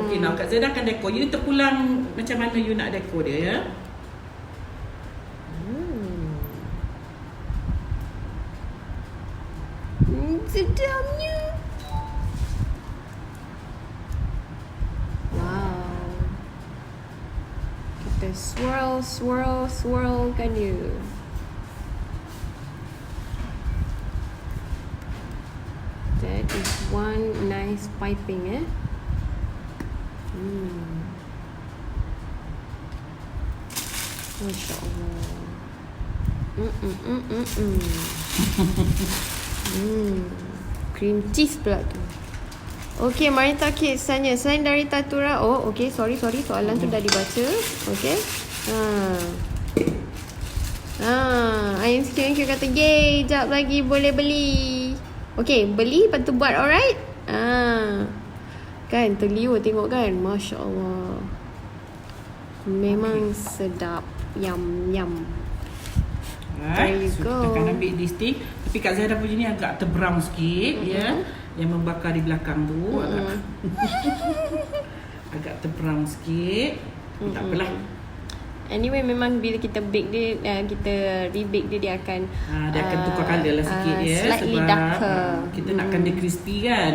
Okay, now Kak Zaida akan dekor. You terpulang macam mana you nak dekor dia, ya. Sedapnya. Wow. Kita swirl kan dia. That is one nice piping, Masya Allah. Cream cheese pula tu. Okay, Marita Kids tanya, selain dari Tatura, okay, sorry, soalan tu dah dibaca. Okay. Ayam SQ kata, yay, jap lagi boleh beli. Okay, beli lepas tu buat, alright? Kan, terliur tengok kan. Masya Allah. Memang sedap. Yum. There you so go. Kita akan ambil this thing. Tapi Kak Zaida punya ni agak terbrown sikit, ya. Yang membakar di belakang tu agak terbrown sikit. Tak apalah. Anyway, memang bila kita bake dia, kita rebake dia akan dia akan tukar colour lah sikit, ya. Slightly sebab darker. Kita nakkan dia crispy kan.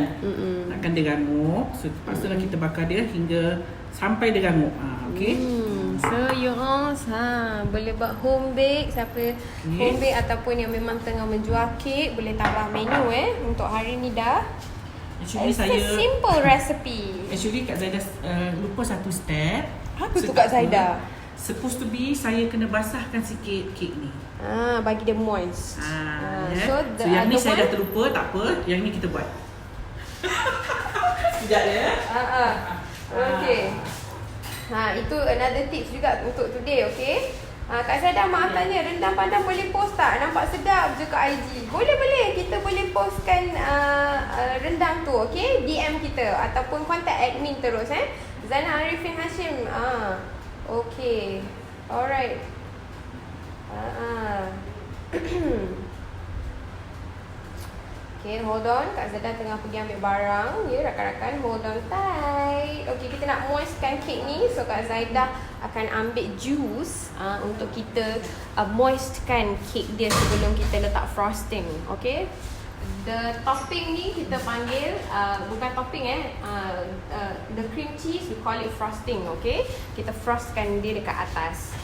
Nakkan dia rangup. So lepas tu lah kita bakar dia hingga sampai dia rangup. Okay. So you all boleh buat home bake. Siapa home bake ataupun yang memang tengah menjual kek, boleh tambah menu untuk hari ni dah. Actually It's a simple recipe. Actually Kak Zaida lupa satu step. Apa tu Kak Zaida? Supposed to be saya kena basahkan sikit kek ni. Bagi dia moist. Ya. So yang ni saya dah terlupa, tak apa. Yang ni kita buat. Sekejap ya. Okay. Itu another tips juga untuk today, okay? Kak Zaida, maaf tanya, rendang Padang boleh post tak? Nampak sedap je kat IG. Boleh. Kita boleh postkan rendang tu, okay? DM kita ataupun contact admin terus, Zana Arifin Hashim. Okay. Alright. Okay, hold on. Kak Zaida tengah pergi ambil barang. Ya, rakan-rakan, hold on tight. Okay, kita nak moistkan kek ni. So, Kak Zaida akan ambil juice untuk kita moistkan kek dia sebelum kita letak frosting. Okay. The topping ni kita panggil bukan topping the cream cheese we call it frosting, okay? Kita frostkan dia dekat atas.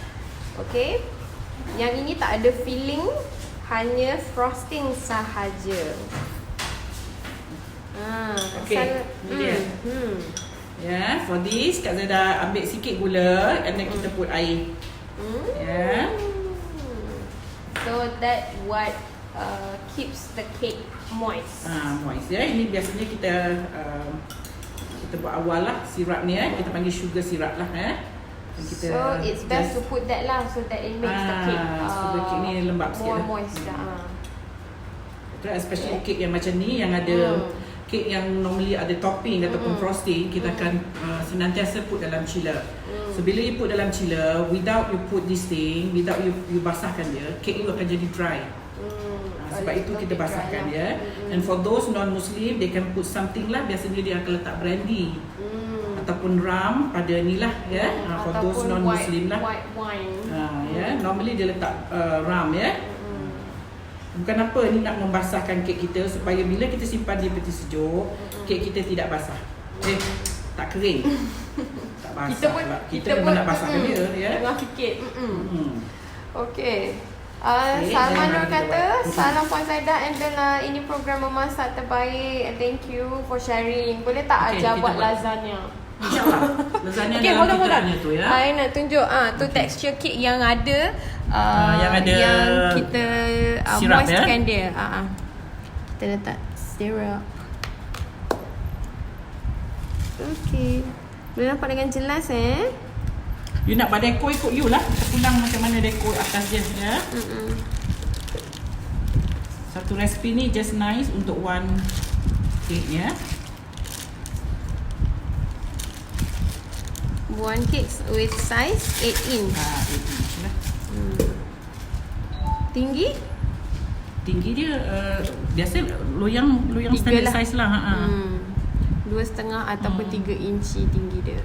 Okay? Yang ini tak ada filling, hanya frosting sahaja. Okay, ni dia. Ya, for this Kak Zada ambil sikit gula and then kita put air. Ya. So that what keeps the cake moist. Moist ya. Ini biasanya kita buat awal lah sirap ni kita panggil sugar syrup lah kita so it's best to put that lah so that it makes the cake supaya cake ni lembab sikit more lah. moist Especially cake yang macam ni yang ada cake yang normally ada topping ataupun frosting, kita akan senantiasa put dalam chiller. So bila you put dalam chiller, without you put this thing, without you basahkan dia, cake you akan jadi dry. Sebab itu kita basahkan dia. And for those non-Muslim, they can put something lah. Biasanya dia akan letak brandy ataupun rum pada ni lah for those non-Muslim lah. White wine. Normally dia letak rum Bukan apa ni nak membasahkan kek kita supaya bila kita simpan di peti sejuk, kek kita tidak basah. Tak kering. Tak basah. Kita memang nak basahkan dia Tengah fikir. Okay. Salman Nur kata, salam Puan Zaidah and Bella, ini program memasak terbaik. Thank you for sharing. Boleh tak ajar buat lasagna? InsyaAllah. Lasagna okay, dalam hold on. tu ya. I nak tunjuk tu texture cake yang ada yang ada yang kita syrup, moistkan dia. Kita letak syrup. Okay. Boleh nampak dengan jelas You nak buat dekor ikut you lah. Kita macam mana dekor atas dia ya. Satu resipi ni just nice untuk one cake ya. One cake with size 8 inch. 8 inch lah. Tinggi? Tinggi dia biasa loyang standard lah. size lah. 2.5 ataupun 3 inci tinggi dia.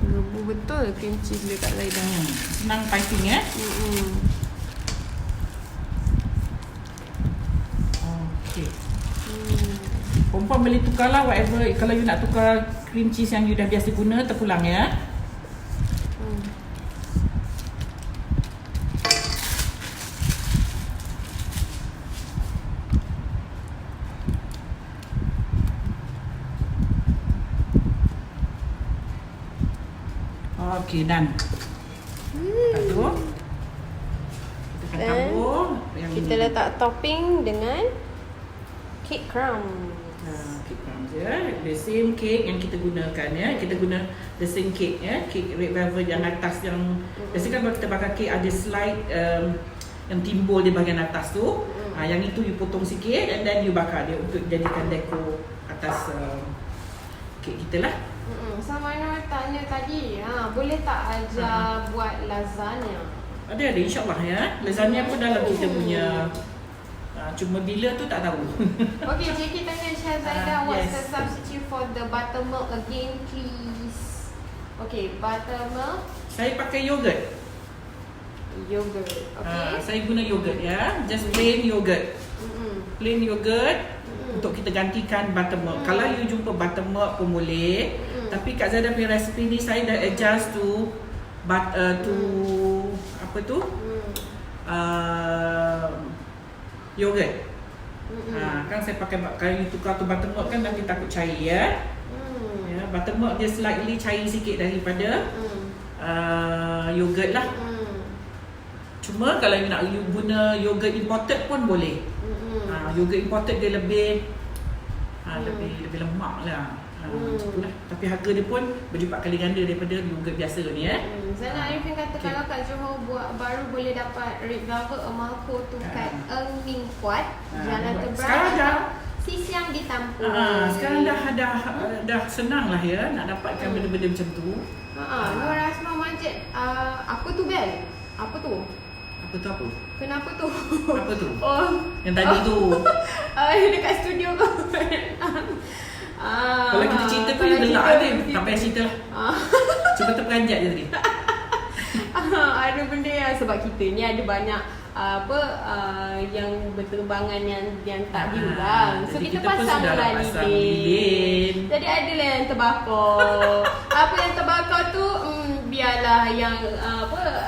Gebu betul cream cheese dia kat Zaidah. Senang piping Okay. Perempuan boleh tukar lah whatever. Kalau you nak tukar cream cheese yang you dah biasa guna, terpulang ya. Okay, done. Tabur. Kita akan tabur yang kita letak topping dengan cake crumb. Cake crumbs the same cake yang kita gunakan kita guna the same cake cake red velvet yang atas yang biasanya kan kalau kita bakar cake ada slide yang timbul di bahagian atas tu. Yang itu you potong sikit and then you bakar dia untuk jadikan dekor atas cake kita lah. Sama Nur tanya tadi, boleh tak ajar buat lasagna? Ada insyaAllah lasagna pun dalam kita punya cuma bila tu tak tahu. Okay, Jackie tanya Zaidah, what's the substitute for the buttermilk again please? Okay, buttermilk. Saya pakai yogurt. Okay. Saya guna yogurt just plain yogurt. Plain yogurt untuk kita gantikan buttermilk. Kalau you jumpa buttermilk pun boleh. Tapi Kak Zaidah punya resipi ni saya dah adjust to apa tu? Yogurt. Kan saya pakai, kalau you tukar tu buttermilk kan nanti takut cair buttermilk dia slightly cair sikit daripada yogurt lah. Cuma kalau you nak guna yogurt imported pun boleh. Yogurt imported dia lebih lebih lemak lah. Macam tapi harga dia pun berlipat kali ganda daripada yogurt biasa ni Zainal Arifin kata kalau kat Johor baru boleh dapat red velvet Amalco tu kat Eng Ming Kuat, Jalan Tebrang. Sekarang dah Sisiang di Tampung. Sekarang dah senang lah nak dapatkan benda-benda macam tu. Nur Asma Majid, apa tu Bel? Apa tu? Apa? Kenapa tu? Apa tu? Yang tadi tu. Dekat studio kau. Kalau kita cerita pun dia gelak kan. Tak payah cerita lah. Cuba terperanjat je tadi. Ada benda yang sebab kita ni ada banyak yang berterbangan yang tak diulang. So jadi kita pun pasang sudah lah pasang lilin. Jadi adalah yang terbakar. Apa yang terbakar tu biarlah yang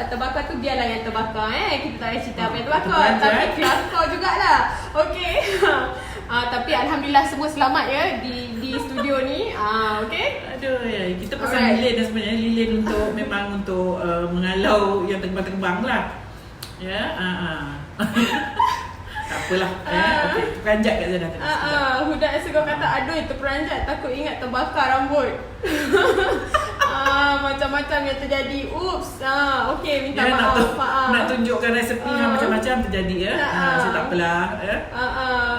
terbakar tu biarlah yang terbakar. Kita tak payah cerita apa yang terbakar, tapi kelakar jugalah. Okey. Tapi alhamdulillah semua selamat ya di studio ni. Okey. Aduh ya, kita pasang lilin dan sebenarnya lilin untuk memang untuk mengalau yang terbang-terbang lah. Ya, tak apalah. Okey, terperanjat kat Zana tadi. Huda kau kata aduh terperanjat, takut ingat terbakar rambut. Macam-macam yang terjadi. Oops. Okey, minta maaf. Nak tunjukkan resepi yang macam-macam terjadi ya. So tak apalah ya.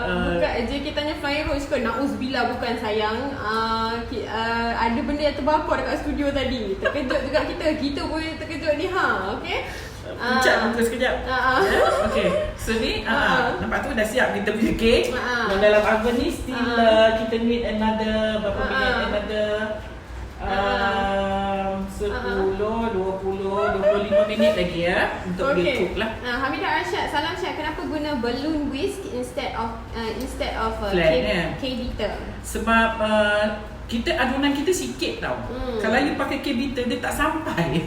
Bukan JK tanya Flying Roach ke na'uzubillah bukan sayang. Ada benda yang terbakar dekat studio tadi. Terkejut juga kita boleh terkejut ni okey. Puncak muka sekejap. Okay. So ni nampak tu dah siap kita punya kek. Dan dalam oven ni still kita need another berapa minit, another 10, 20, 25 minit lagi ya untuk dia cook lah. Hamidah Arsyad, salam Syed, kenapa guna balloon whisk instead of K-beater? Sebab kita adunan kita sikit tau. Kalau you pakai K-beater dia tak sampai.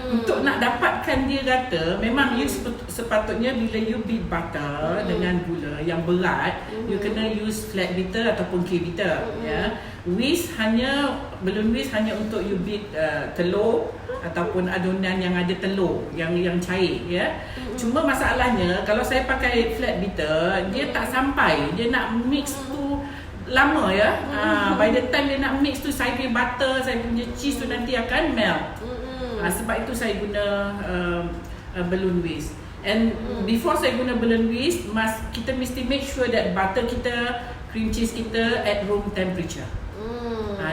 Untuk nak dapatkan dia rata, memang you sepatutnya bila you beat butter dengan gula yang berat, you kena use flat beater ataupun K-beater ya. Balloon whisk hanya untuk you beat telur ataupun adunan yang ada telur yang cair ya. Cuma masalahnya kalau saya pakai flat beater, dia tak sampai. Dia nak mix tu lama ya. By the time dia nak mix tu, saya punya butter, saya punya cheese tu nanti akan melt. Sebab itu saya guna balloon whisk. And before saya guna balloon whisk, kita mesti make sure that butter kita, cream cheese kita at room temperature.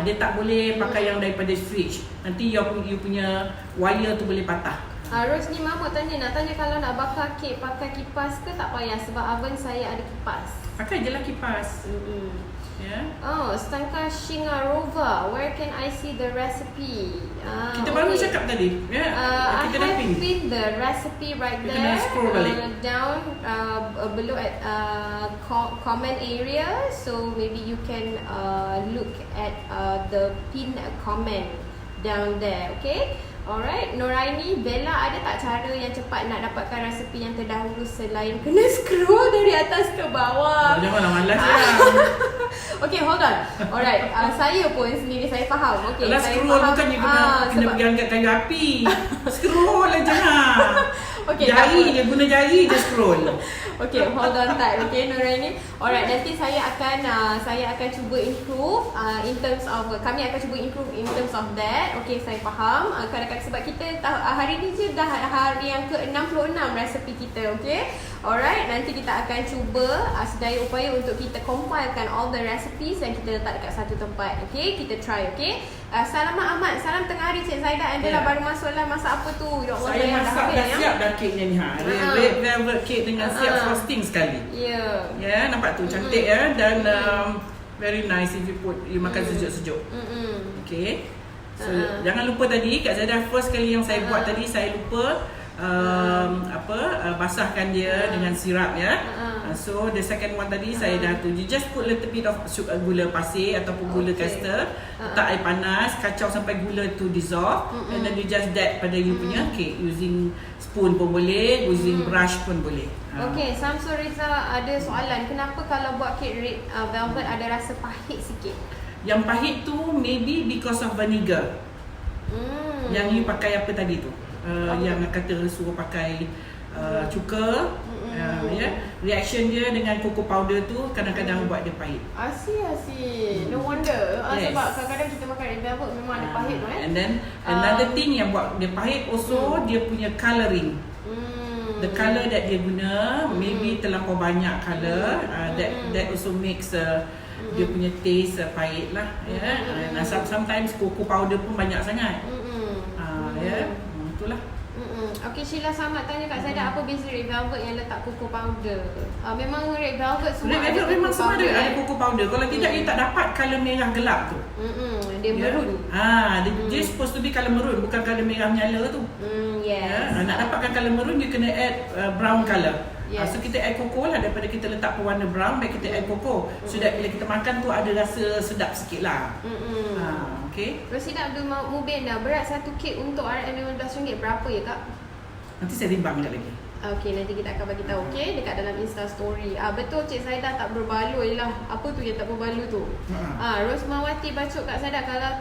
Dia tak boleh pakai yang daripada fridge. Nanti you punya wire tu boleh patah. Rose ni Mahmud nak tanya kalau nak bakar kek pakai kipas ke tak payah sebab oven saya ada kipas. Pakai je lah kipas. Yeah. Stanka Shingarova, where can I see the recipe? Kita baru cakap tadi. I have pinned the recipe right there. Scroll balik. Down below at comment area. So maybe you can look at the pinned comment down there. Okay. Alright, Noraini, Bella, ada tak cara yang cepat nak dapatkan resepi yang terdahulu selain kena scroll dari atas ke bawah? Janganlah malas ya. Okay, hold on. Alright, saya pun sendiri saya faham. Okay, saya scroll faham. Bukan kena pergi angkat kayu api. Scroll aja lah. Okay, jari je, guna jari je scroll. Okay, hold on tight. Okay, Noraini. Alright, nanti saya akan cuba improve in terms of, kami akan cuba improve in terms of that. Okay, saya faham. Kadang-kadang sebab kita hari ni je dah hari yang ke-66 resepi kita. Okay. Alright, nanti kita akan cuba sedaya upaya untuk kita compilekan all the recipes yang kita letak dekat satu tempat. Okay, kita try. Okay. Salam Ahmad, salam tengah hari Cik Zaidah. Anda baru masuk lah, masak apa tu? Saya masak dah siap dah keknya ni. Red velvet cake dengan siap frosting sekali. Ya, nampak tu cantik ya. Dan very nice if you makan sejuk-sejuk. Okay. So jangan lupa tadi Kak Zaidah first kali yang saya buat tadi, saya lupa basahkan dia dengan sirap ya. So the second one tadi saya dah tu, you just put little bit of gula pasir ataupun gula caster, letak air panas, kacau sampai gula tu dissolve, and then you just dab pada you punya cake using spoon pun boleh, using brush pun boleh. Okay, Samsul Riza ada soalan, kenapa kalau buat cake red velvet ada rasa pahit sikit? Yang pahit tu maybe because of vinegar. Yang you pakai apa tadi tu? Yang kata suruh pakai cuka. Ya, reaction dia dengan cocoa powder tu kadang-kadang buat dia pahit. Asyik. No wonder. Sebab kadang-kadang kita makan red velvet memang ada pahit tu. And then another thing yang buat dia pahit also dia punya colouring. The colour that dia guna maybe terlampau banyak colour, that also makes dia punya taste pahit lah ya. Sometimes cocoa powder pun banyak sangat. Ya, itulah. Okay, Sheila Samad tanya Kak Zaidah apa beza red velvet yang letak cocoa powder? Memang red velvet semua Red velvet memang semua ada cocoa powder. Kalau tidak, you tak dapat colour merah gelap tu. Dia maroon. Dia supposed to be colour maroon, bukan colour merah menyala tu. Yes. Nak dapatkan colour maroon, you kena add brown colour. Yes. So kita add cocoa lah, daripada kita letak pewarna brown, baik kita add cocoa. So that bila kita makan tu ada rasa sedap sikit lah. Okay. Rosida Abdul Mubena, berat satu kek untuk RM15 berapa ya Kak? Nanti saya timbang sekejap lagi. Okay, nanti kita akan bagi tahu dekat dalam Insta story. Betul Cik Zaidah tak berbaloi lah. Apa tu yang tak berbaloi tu? Rosmawati bacot Kak Zaidah, kalau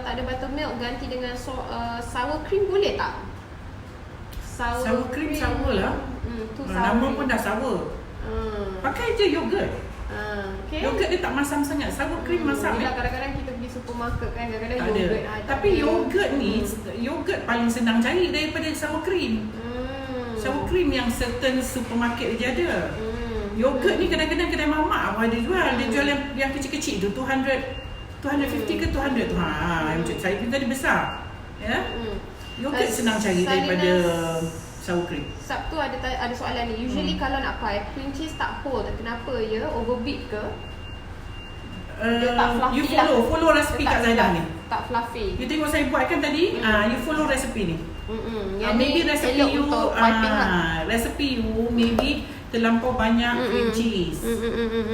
tak ada buttermilk ganti dengan sour cream boleh tak? Sour cream sour lah. Nama pun dah sour. Pakai je yogurt. Okay. Yogurt dia tak masam sangat. Sour cream masam. Kadang-kadang kita pergi supermarket kan, kadang-kadang tak yogurt ada. Tapi yogurt ni, yogurt paling senang cari daripada sour cream. Sour cream yang certain supermarket dia ada. Yogurt ni kadang-kadang kedai mamak pun ada jual. Dia jual yang kecil-kecil tu, 250 ke 200 tu. Saya pun tadi besar. Ya. Yogurt senang cari daripada sour cream. Sabtu ada soalan ni. Usually kalau nak pie, cream cheese tak whole. Kenapa ya? Overbeat ke? Dia tak fluffy you follow resepi Kak Zaidah ni. Tak fluffy. You tengok saya buat kan tadi, you follow resepi ni. Maybe resepi you resepi you maybe terlampau banyak cream cheese.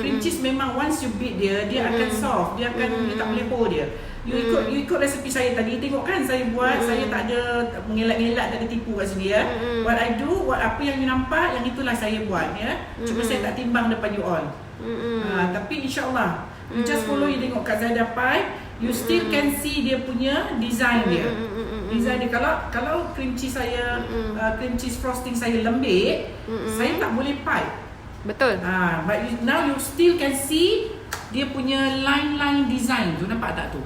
Cream cheese memang once you beat dia akan soft, dia akan you tak boleh hold dia. You ikut resepi saya tadi, tengok kan saya buat, saya tak ada mengelak-ngelak, tak ada tipu kat sini ya. What I do, apa yang you nampak, yang itulah saya buat ya. Cuma saya tak timbang depan you all. Tapi insyaAllah you just follow, you tengok Kak Zaidah pie, you still can see dia punya design dia. Design dia, kalau cream cheese saya, cream cheese frosting saya lembik, saya tak boleh pie. Betul. But now you still can see dia punya line design tu, nampak tak tu?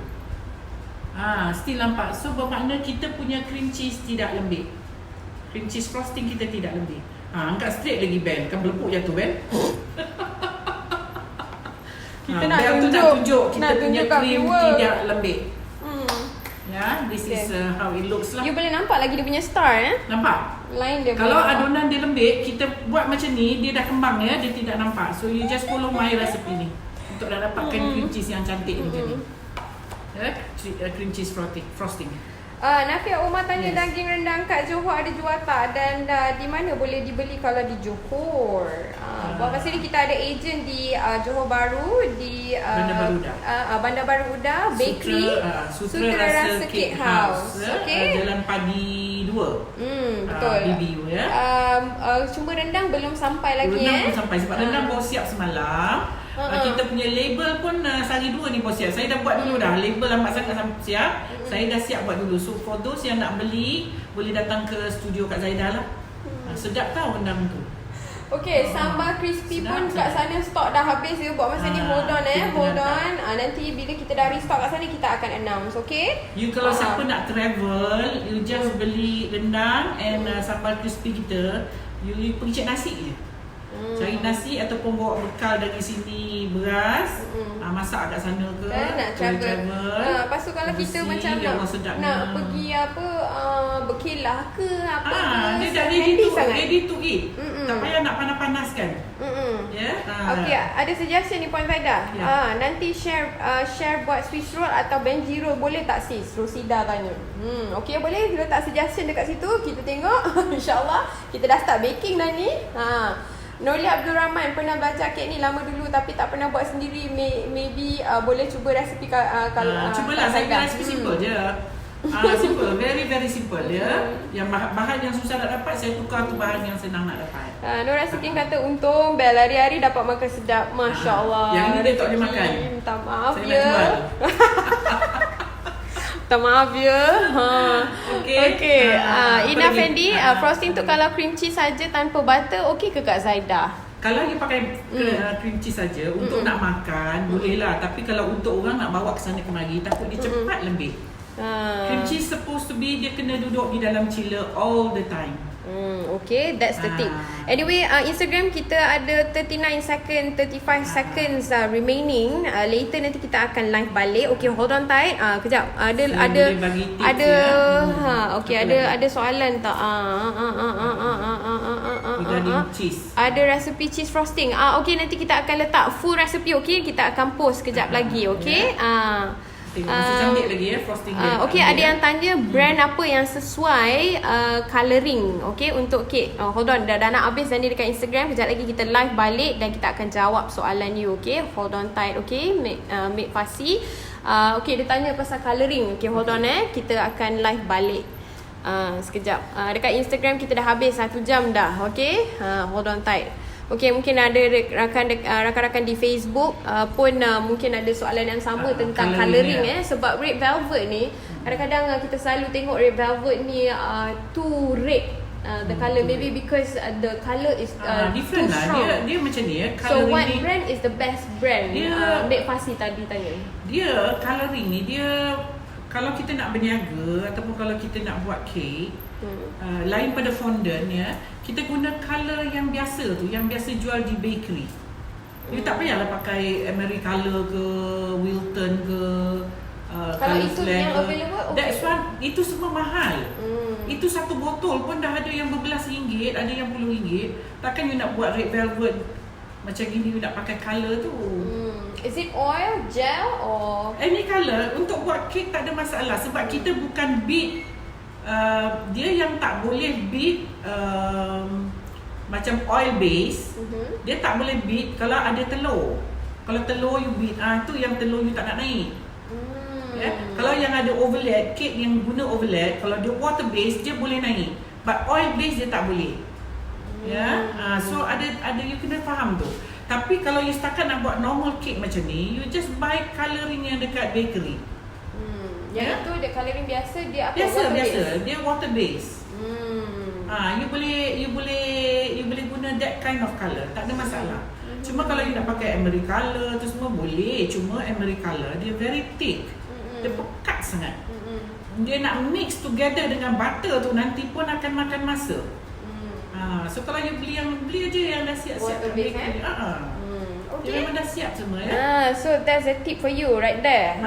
Still nampak. So bermakna kita punya cream cheese tidak lembik. Cream cheese frosting kita tidak lembik. Angkat straight lagi Ben, kan berlepuk jatuh Ben. Kita nak tunjuk kita punya cream tidak lembik. Ya, this is how it looks lah. You boleh nampak lagi dia punya star Nampak? Line dia. Kalau adonan dia lembik, kita buat macam ni, dia dah kembang ya, dia tidak nampak. So you just follow my recipe ni untuk dah dapatkan cream cheese yang cantik macam ni. Cream cheese frosting. Nafia Umar tanya daging rendang kat Johor ada jual tak, dan di mana boleh dibeli kalau di Johor? Buat masa ni kita ada ejen di Johor Bahru, di Bandar Baru Uda Bakery, Sutra Rasa Cake House. Jalan Padi 2. Betul. BBU ya. Cuma rendang belum sampai lagi. Rendang belum sampai sebab rendang baru siap semalam. Kita punya label pun sehari 2 ni baru siap. Saya dah buat dulu dah. Label lambat sangat siap. Saya dah siap buat dulu. So for those yang nak beli, boleh datang ke studio Kak Zaidah lah. Sedap tau rendang tu. Okay, sambal crispy pun kat sana stok dah habis ya. Buat masa ni hold on hold on. Nanti bila kita dah restock kat sana, kita akan announce, okay? You kalau siapa nak travel, you just beli rendang and sambal crispy kita. You pergi cek nasi je. Cari nasi ataupun bawa bekal dari sini, beras, masak kat sana ke, nak travel. Lepas tu kalau kita macam nak pergi berkelah ke apa ke, dia dah ready to eat. Tak payah nak panas-panaskan. Okay, ada suggestion ni Puan Zaidah. Nanti share buat Swiss roll atau Benji roll boleh tak sis? Rosida tanya. Okay, boleh letak suggestion dekat situ, kita tengok. InsyaAllah kita dah start baking dah ni. Noli Abdul Rahman pernah belajar kek ni lama dulu tapi tak pernah buat sendiri. Maybe boleh cuba resipi kalau cubalah, saya punya resipi simple je. Simple, very very simple ya. Yang bahan yang susah nak dapat, saya tukar tu bahan yang senang nak dapat. Nora Sikin kata untung Bel hari-hari dapat makan sedap. Masya Allah. Yang ini dia tak boleh makan. Minta maaf saya ya. Minta maaf ya. Okay. Ina Fendi, frosting tu kalau cream cheese saja tanpa butter, okey ke Kak Zaidah? Kalau you pakai cream cheese saja untuk nak makan, boleh lah. Tapi kalau untuk orang nak bawa ke sana kemari, takut dia cepat lembik. Cream cheese supposed to be dia kena duduk di dalam chiller all the time. Okay, that's the tip. Anyway, Instagram kita ada 39 second, 35 seconds remaining. Later nanti kita akan live balik. Okay, hold on tight. Kejap. Ada soalan tak? Regarding cheese. Ada resipi cheese frosting. Okay, nanti kita akan letak full recipe. Okay, kita akan post kejap lagi. Okay. Tengok masih cantik lagi frosting dia. Okay, ada yang tanya brand apa yang sesuai colouring, okay, untuk kek. Hold on, dah nak habis dan dia dekat Instagram. Kejap lagi kita live balik dan kita akan jawab soalan you, okay. Hold on tight, okay. Make fussy. Okay, dia tanya pasal colouring. Okay, hold on kita akan live balik sekejap. Dekat Instagram kita dah habis 1 jam dah, okay. Hold on tight. Okay, mungkin ada rakan-rakan di Facebook pun mungkin ada soalan yang sama tentang colouring sebab red velvet ni kadang-kadang kita selalu tengok red velvet ni too red the colour, maybe because the colour is different too strong. Dia macam ni So what ni, brand is the best brand? Make fussy tadi tanya. Dia colouring ni dia kalau kita nak berniaga ataupun kalau kita nak buat kek lain pada fondant kita guna colour yang biasa tu, yang biasa jual di bakery. You tak payahlah pakai Americolor ke Wilton ke kalau itu yang available, that's one, itu semua mahal. Itu satu botol pun dah ada yang berbelas ringgit, ada yang RM10. Takkan you nak buat red velvet macam gini you nak pakai colour tu. Is it oil, gel or any colour? Untuk buat kek tak ada masalah sebab kita bukan beat. Dia yang tak boleh beat macam oil base. Dia tak boleh beat kalau ada telur. Kalau telur you beat, tu yang telur you tak nak naik. Kalau yang ada overlap, kek yang guna overlap, kalau dia water base dia boleh naik. But oil base dia tak boleh. So ada you kena faham tu. Tapi kalau you setakat nak buat normal cake macam ni, you just buy colouring yang dekat bakery. Yang itu dia colouring biasa, dia apa? Biasa. Base? Dia water base. You boleh guna that kind of colour, tak ada masalah. Cuma kalau you nak pakai Americolor tu semua boleh, cuma Americolor dia very thick. Dia pekat sangat. Dia nak mix together dengan butter tu nanti pun akan makan masa. So kalau you beli aja yang dah siap-siap bakery. Dia memang dah siap semua So that's a tip for you right there.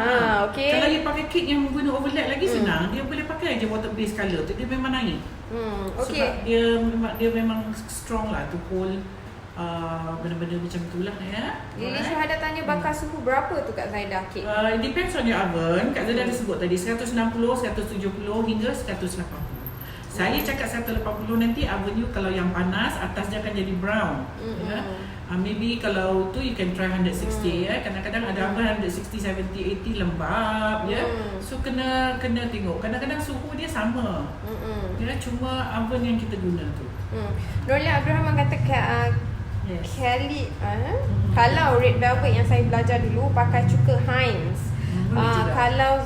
Okay. Kalau you pakai kek yang guna overlap lagi senang, dia boleh pakai aja water base colour tu, dia memang naik. Okay. Sebab dia memang strong lah to hold benda-benda macam itulah Lily Syuhada tanya bakar suhu berapa tu Kak Zaidah kek? It depends on your oven. Kak Zaidah ada sebut tadi 160, 170 hingga 180. Saya cakap 180 nanti oven you kalau yang panas atas dia akan jadi brown. Maybe kalau tu you can try 160 Kadang-kadang ada oven 160, 70, 80 lembab So kena tengok. Kadang-kadang suhu dia sama. Cuma oven yang kita guna tu. Nolia Abdul Rahman kata Kelly kalau red velvet yang saya belajar dulu pakai cuka Heinz. Kalau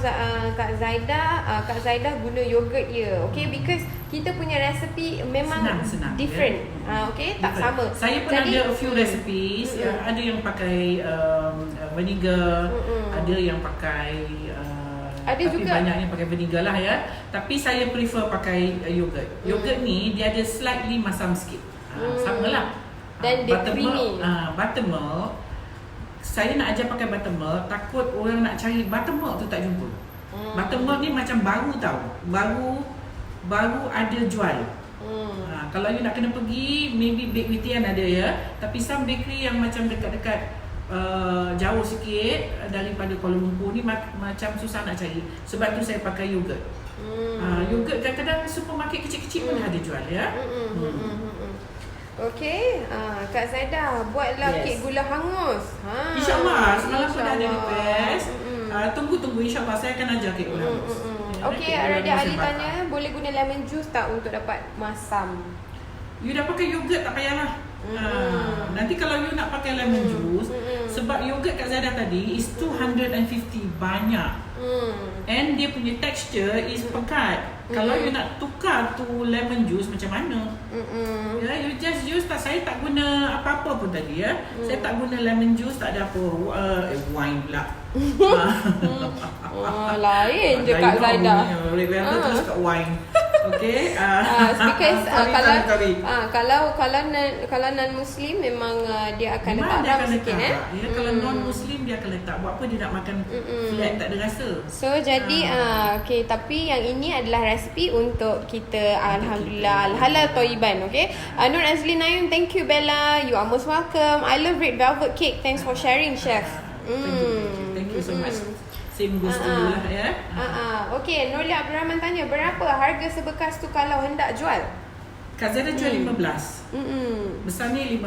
Kak Zaidah guna yogurt okay, because kita punya resipi memang senang, different okay, tak sama. Saya pun ada a few recipes ada yang pakai vinegar, ada yang pakai ada tapi juga banyak yang pakai vinegar lah tapi saya prefer pakai yogurt. Yogurt ni dia ada slightly masam sikit. Samalah. Dan dia creamy. Buttermilk saya nak ajar pakai buttermilk, takut orang nak cari buttermilk tu tak jumpa. Buttermilk ni macam baru tau. Baru ada jual. Kalau you nak kena pergi, maybe Bake with Tian ada tapi some bakery yang macam dekat-dekat jauh sikit daripada Kuala Lumpur ni macam susah nak cari. Sebab tu saya pakai yogurt. Yogurt kadang-kadang supermarket kecil-kecil pun ada jual Okay, Kak Zaidah buatlah kek gula hangus. InsyaAllah, semalam pun dah ada request. Tunggu insyaAllah saya akan ajar kek gula hangus. Okay, Radia Ali tanya boleh guna lemon juice tak untuk dapat masam? You dah pakai yogurt tak payahlah. Nanti kalau you nak pakai lemon juice, sebab yogurt Kak Zaidah tadi is 250 banyak. And dia punya texture is pekat. Kalau you nak tukar tu lemon juice macam mana? Ya, you just use tak. Saya tak guna apa-apa pun tadi ya. Saya tak guna lemon juice, tak ada apa. Wine pula. Lain je Kak Zaidah. Red velvet terus kat wine. Okay. Because sorry. kalau non Muslim memang dia akan Memang letak dia ram akan sikit letak. Ya, kalau non Muslim dia akan letak. Buat apa dia nak makan flat tak ada rasa. So jadi okay, tapi yang ini adalah resipi untuk kita, alhamdulillah, halal thayyiban. Okay, Nur Azlin Ayun, thank you Bella, you are most welcome. I love red velvet cake, thanks for sharing chef. Thank you so much. Same goes to you lah ya. Okay, Nurlia Abdul Rahman tanya, berapa harga sebekas tu kalau hendak jual? Kak Zara jual 15. Besar ni 15.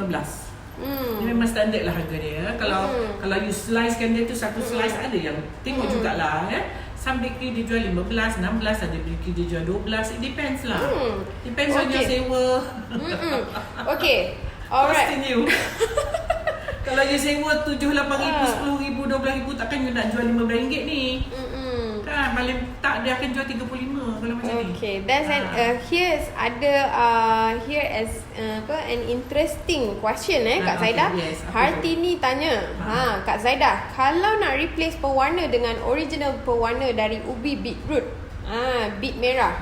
Ini memang standard lah harga dia. Kalau you slicekan dia tu satu slice, ada yang tengok jugalah ya. Some bakery dia jual 15, 16, ada bakery dia jual 12. It depends lah. Depends on your sewa. Okay. Alright. Continue. Kalau you sewa 7, 8 ribu, 10 ribu, 12 ribu, takkan you nak jual RM15 ni. Kan paling tak dia akan jual 35 kalau macam ni. Okay, that's here is an interesting question Kak Zaidah. Okay, yes, Hartini tanya, Kak Zaidah, kalau nak replace pewarna dengan original pewarna dari ubi beetroot, beet merah,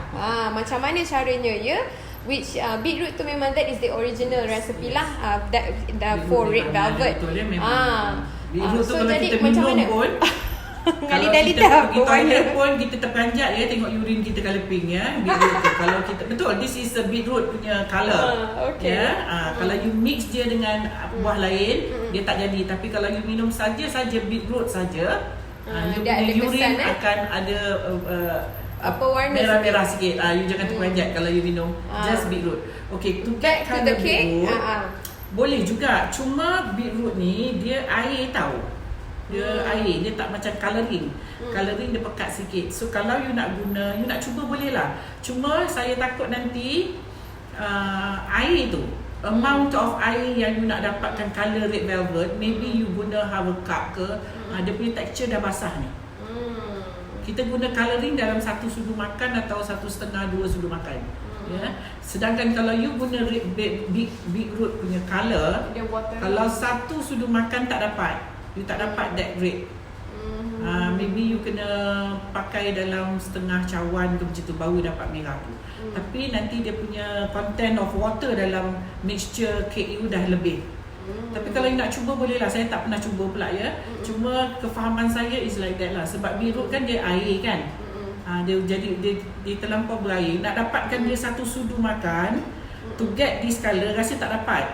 macam mana caranya ya? Which beetroot tu memang that is the original recipe lah, for red velvet. Beetroot tu so kalau jadi kita macam minum mana? pun Kali kalau dah kita lidah pergi toilet pun kita terperanjat ya, tengok urine kita colour pink ya. Beetroot tu kalau kita betul, this is a beetroot punya colour. Okay. Ya, kalau you mix dia dengan buah lain dia tak jadi, tapi kalau you minum saja beetroot saja, you dia punya ada urine kesan, akan ada apa warna merah-merah sikit. You jangan terperanjat kalau you minum just beetroot. Okay, to Back to the cake. Boleh juga. Cuma beetroot ni dia air tau. Dia air, dia tak macam colouring. Colouring dia pekat sikit. So kalau you nak guna, you nak cuba boleh lah. Cuma saya takut nanti air tu, amount of air yang you nak dapatkan colour red velvet, maybe you guna half a cup ke, dia punya texture dah basah ni. Kita guna colouring dalam 1 sudu makan atau 1,5, 2 sudu makan. Ya. Sedangkan kalau you guna beetroot punya colour, kalau 1 sudu makan tak dapat. You tak dapat that red. Maybe you kena pakai dalam setengah cawan ke macam tu baru dapat merah tu. Tapi nanti dia punya content of water dalam mixture cake you dah lebih. Tapi kalau you nak cuba boleh lah. Saya tak pernah cuba pula ya. Cuma kefahaman saya is like that lah. Sebab beetroot kan dia air kan. Dia jadi dia terlampau berair. Nak dapatkan dia 1 sudu makan to get this colour rasa tak dapat.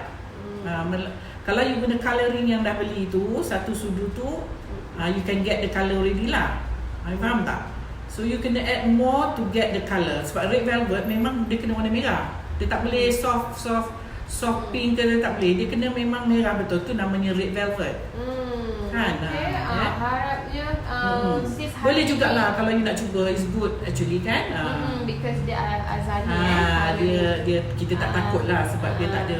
Kalau you guna colouring yang dah beli tu 1 sudu tu, you can get the colour already lah. You faham tak? So you kena add more to get the colour. Sebab red velvet memang dia kena warna merah. Dia tak boleh soft pink ke, dia tak boleh. Dia kena memang merah betul. Tu namanya red velvet. Kan? Okay, harapnya sis boleh jugalah kalau you nak cuba. It's good actually kan? Because dia azani dia kita tak takut lah sebab dia tak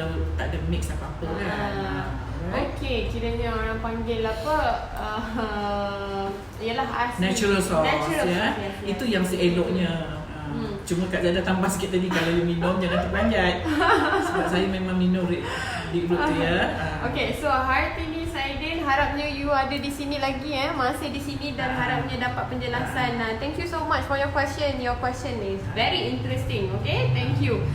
ada mix apa-apa kan. Okay, kiranya orang panggil apa? Ialah asli natural sauce ya. Yes. Itu yang seeloknya. Cuma Kak Zada tambah sikit tadi, kalau you minum jangan terperanjat. Sebab saya memang minum beetroot tu ya. Okay, so Hartini Saidin, harapnya you ada di sini lagi masih di sini dan harapnya dapat penjelasan. Thank you so much for your question. Your question is very interesting. Okay, thank you.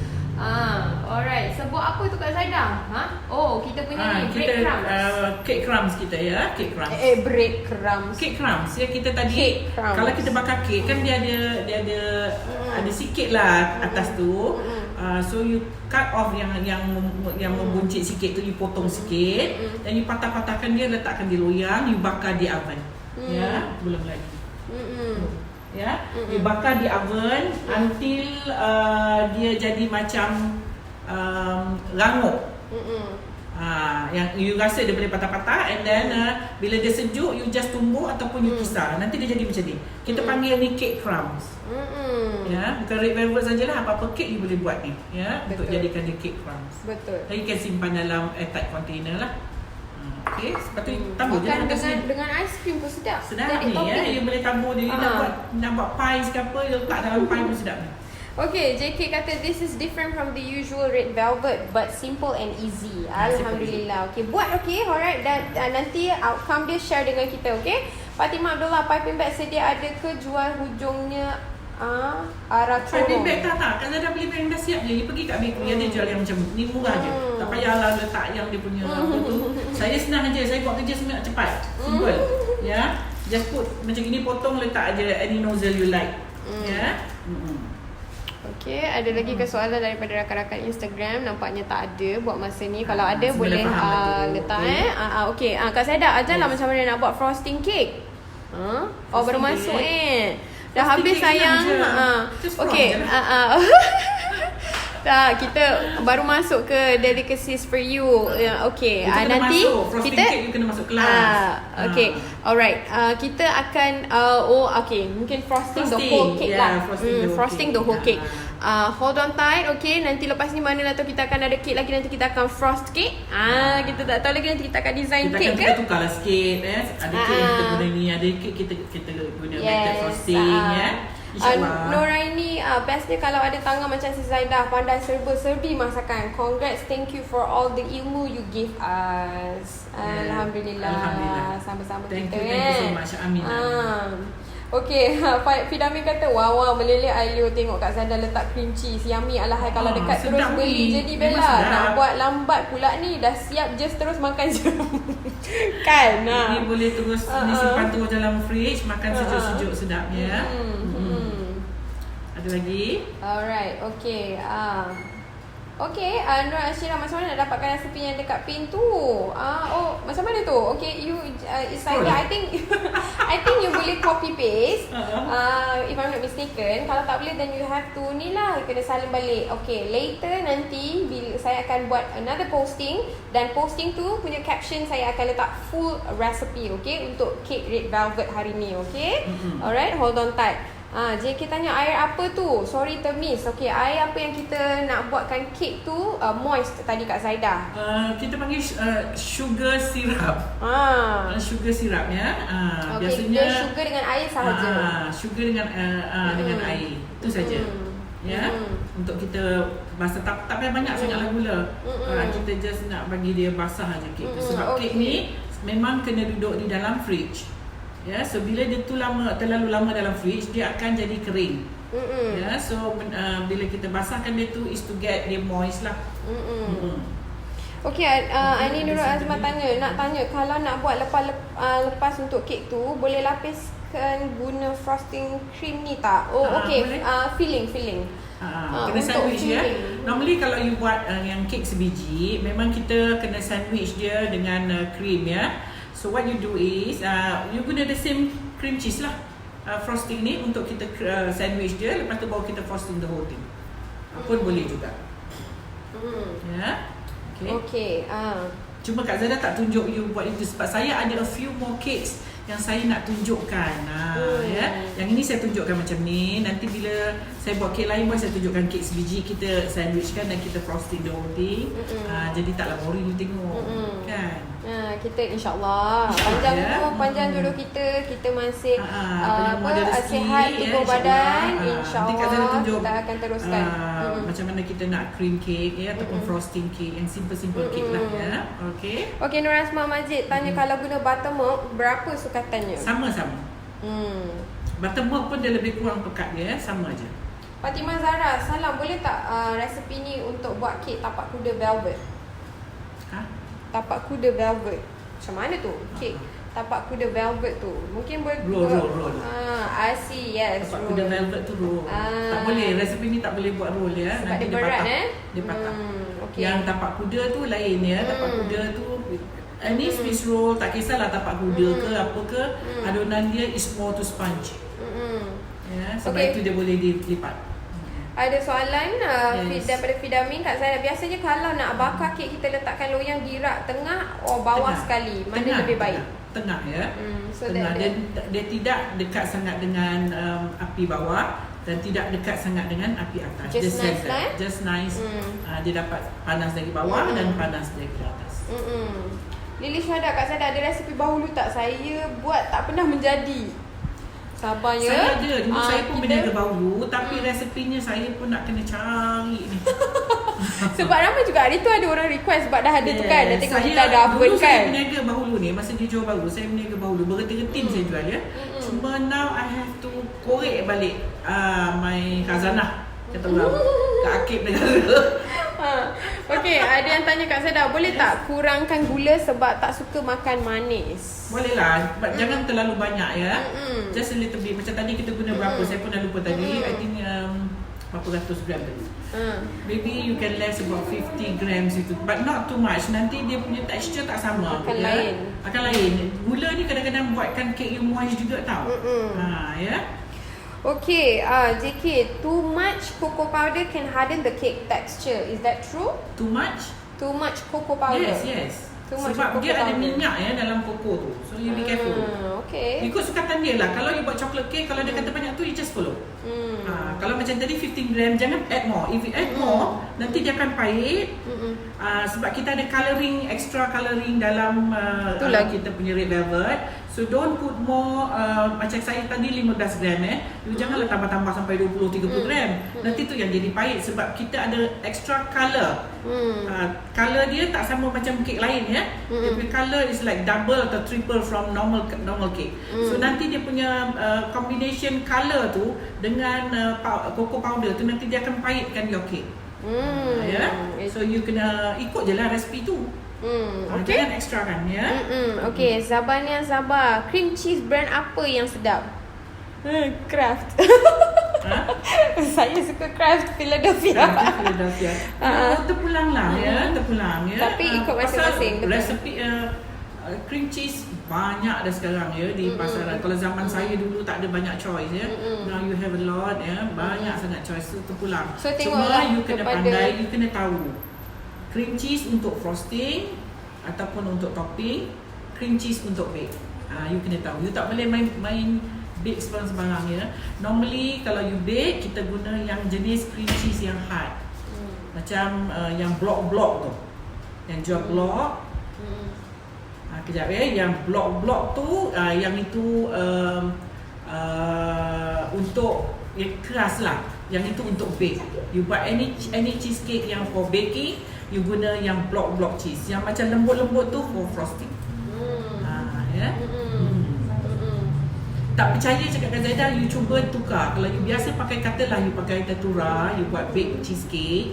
Alright. Sebut apa tu Kak Zaidah? Oh, kita punya ni breadcrumbs. Cake crumbs kita ya, cake crumbs. Breadcrumbs. Cake crumbs ya, kita tadi kalau kita bakar cake kan dia ada sikit lah atas tu. So you cut off yang membuncit sikit tu, you potong sikit dan you patah-patahkan dia, letakkan di loyang, you bakar di oven. Ya, belum lagi. Ya, you bakar di oven until dia jadi macam rangup. Yang you rasa dia boleh patah-patah, and then bila dia sejuk you just tumbuk ataupun you kisar, nanti dia jadi macam ni. Kita panggil ni cake crumbs. Ya, bukan red velvet sajalah, apa-apa cake you boleh buat ni ya. Betul. Untuk jadikan dia cake crumbs. Betul. Jadi kan simpan dalam airtight container lah. Okey, lepas tu tambah je dengan aiskrim pun sedap. Sedap ni ya, you boleh tambah dia. Nak buat pie ke apa, you letak dalam pie pun sedap ni. Okay, JK kata this is different from the usual red velvet but simple and easy. Alhamdulillah. Okay, buat okay, alright. Dan nanti outcome dia share dengan kita, okay? Fatimah Abdullah, piping bag sedia ada ke jual hujungnya arah Piping corong? bag tak. Kalau dah beli bag dah siap je. Dia pergi kat bakery dia jual yang macam ni, murah je. Tak payahlah letak yang dia punya apa tu. Saya senang aja. Saya buat kerja sebenarnya cepat. Simple. Ya. Just put macam gini, potong, letak aja any nozzle you like. Ya. Okay, ada lagi ke soalan daripada rakan-rakan Instagram? Nampaknya tak ada buat masa ni. Kalau ada boleh letak okay. Kak Saida, ajarlah macam mana nak buat frosting cake. Baru masuk dah habis sayang. Okay. Tak, kita baru masuk ke delicacies for you. Okay, nanti frosting kita cake you kena masuk kelas. Okay, alright. Kita akan okay, mungkin frosting the whole cake lah. Frosting the whole cake. Hold on tight. Okay, nanti lepas ni mana lah tu kita akan ada cake lagi. Nanti kita akan frost cake. Kita tak tahu lagi nanti kita akan design cake ke. Kita tukarlah sikit. Ada cake yang kita guna ni, ada cake kita guna method frosting InsyaAllah. Noraini, bestnya kalau ada tangan macam si Zaidah, pandai serba-serbi masakan. Congrats, thank you for all the ilmu you give us. Alhamdulillah. Sama-sama thank kita. Thank you so much. Amin. Okay, Fidamin kata wow meleleh Ailio tengok Kak Zada letak cream cheese. Yummy, alahai kalau dekat terus beli jadi Bella. Nak buat lambat pula ni, dah siap just terus makan je. Kan? Ini boleh terus disimpan terus dalam fridge, makan sejuk-sejuk sedapnya. Ada lagi? Alright, okay. Okay, Nur Ashira, macam mana nak dapatkan resepi yang dekat pin tu? Macam mana tu? Okay, you I think you boleh copy paste. If I'm not mistaken. Kalau tak boleh, then you have to ni lah, kena salin balik. Okay, later nanti bila saya akan buat another posting, dan posting tu punya caption saya akan letak full recipe, okay, untuk cake red velvet hari ni, okay? Alright, hold on tight. JK tanya air apa tu? Sorry termiss. Okay, air apa yang kita nak buatkan kek tu moist tadi Kak Zaidah? Kita panggil sugar syrup. Sugar syrup ya. Okay, biasanya dia sugar dengan air sahaja. Sugar dengan dengan air. Itu saja. Ya. Untuk kita basah, tak payah banyak sangatlah gula. Kita just nak bagi dia basah aja kek tu. Sebab kek ni memang kena duduk di dalam fridge. Ya, so bila dia tu terlalu lama dalam fridge, dia akan jadi kering. Ya, so bila kita basahkan dia tu is to get dia moist lah. Okay, Ani Nurul Azman nak tanya kalau nak buat lepas untuk kek tu boleh lapiskan guna frosting cream ni tak? Okay, filling. Kena sandwich ya. Normally kalau you buat yang kek sebiji, memang kita kena sandwich dia dengan cream ya. So what you do is you guna the same cream cheese lah, frosting ni untuk kita sandwich dia. Lepas tu baru kita frosting the whole thing pun boleh juga. Ya. Okay. Cuma Kak Zada tak tunjuk you buat itu sebab saya ada a few more cakes yang saya nak tunjukkan. Ya. Yang ini saya tunjukkan macam ni. Nanti bila saya buat kek lain pun saya tunjukkan kek sebiji, kita sandwichkan dan kita frosting the whole thing. Jadi taklah boring you tengok. Kan? Kita insyaAllah panjang jodoh kita masih sihat tubuh badan, insyaAllah kita akan teruskan macam mana kita nak cream cake ya, ataupun frosting cake yang simple cake lah ya. Okay, Nur Asma Majid tanya kalau guna buttermilk berapa sukatannya? Sama-sama. Buttermilk pun dia lebih kurang pekat dia, sama aja. Fatimah Zara, salam, boleh tak resepi ni untuk buat kek tapak kuda velvet? Tapak kuda velvet. Macam mana tu? Kek tapak kuda velvet tu. Mungkin boleh roll. I see, yes. Tapak kuda velvet tu roll. Tak boleh, resepi ni tak boleh buat roll ya. Sebab nanti dia berat dia patah. Yang tapak kuda tu lain ya. Tapak kuda tu ni Swiss roll, tak kisahlah tapak kuda ke apa ke, adonan dia is more to sponge. Ya, sebab itu dia boleh dilipat. Ada soalan daripada Fidamin Kak Zahra, biasanya kalau nak bakar kek kita letakkan loyang di rak tengah bawah sekali, mana lebih baik? Tengah ya. So tengah. Dia tidak dekat sangat dengan api bawah dan tidak dekat sangat dengan api atas. Just nice. Dia dapat panas dari bawah dan panas dari atas. Lili Syuhada, Kak Zahra ada resepi bahulu tak? Saya buat tak pernah menjadi. Sabarnya. Saya ada. Dulu saya pun berniaga baru, tapi resepinya saya pun nak kena cari ni. Sebab ramai juga hari tu ada orang request sebab dah ada tu kan. Dah tengok kita ada oven dulu kan. saya berniaga bahulu ni, masa dia jual baru, saya berniaga bahulu. Bergetin-getin saya jual ya. Cuma now I have to korek balik my khazanah. Kata orang kat akib negara. Okay, ada yang tanya Kak Zada, boleh tak kurangkan gula sebab tak suka makan manis? Boleh lah, jangan terlalu banyak ya. Just a little bit. Macam tadi kita guna berapa, saya pun dah lupa tadi. I think berapa ratus gram tadi. Maybe you can less about 50 grams itu, but not too much. Nanti dia punya texture tak sama. Akan lain. Akan lain. Gula ni kadang-kadang buatkan kek you moist juga tau. Ya. Okay, JK, too much cocoa powder can harden the cake texture. Is that true? Too much? Too much cocoa powder. Yes. Too much Sebab dia cocoa ada powder. minyak ya dalam koko tu. So you be careful. Okay. Ikut sukatan dia lah. Kalau you buat chocolate cake, kalau dia kata banyak tu, you just follow. Kalau macam tadi 15 gram, jangan add more. If you add more, nanti dia akan pahit. Sebab kita ada colouring, extra colouring dalam kita punya red velvet. So don't put more, macam saya tadi 15 gram you janganlah tambah-tambah sampai 20-30 gram. Nanti tu yang jadi pahit sebab kita ada extra colour. Colour dia tak sama macam kek lain ya. Dia punya colour is like double atau triple from normal cake. So nanti dia punya combination colour tu dengan cocoa powder tu nanti dia akan pahitkan your cake. So you kena ikut je lah resipi tu. Okay. Jangan extra kan ya. Okay, Zabania Zabah, cream cheese brand apa yang sedap? Kraft. Saya suka Kraft Philadelphia. Philadelphia. Terpulang lah ya, terpulang ya. Tapi ikut masing-masing. Resepi cream cheese banyak dah sekarang ya di pasaran. Kalau zaman saya dulu tak ada banyak choice ya. Now you have a lot ya, banyak sangat choice. So terpulang. So, cuma you kena pandai, you kena tahu. Cream cheese untuk frosting ataupun untuk topping, cream cheese untuk bake. You kena tahu. You tak boleh main bake sembarang ya. Normally kalau you bake, kita guna yang jenis cream cheese yang hard. Macam yang blok-blok tu. Yang jual blok. Kejap ya, yang blok-blok tu yang itu untuk yang keras lah. Yang itu untuk bake. You buat any cheesecake yang for baking, you guna yang block cheese. Yang macam lembut-lembut tu for frosting. Ya. Tak percaya cakap dengan Zaidah, you cuba tukar. Kalau you biasa pakai, katalah you pakai Tatura, you buat bake cheesecake,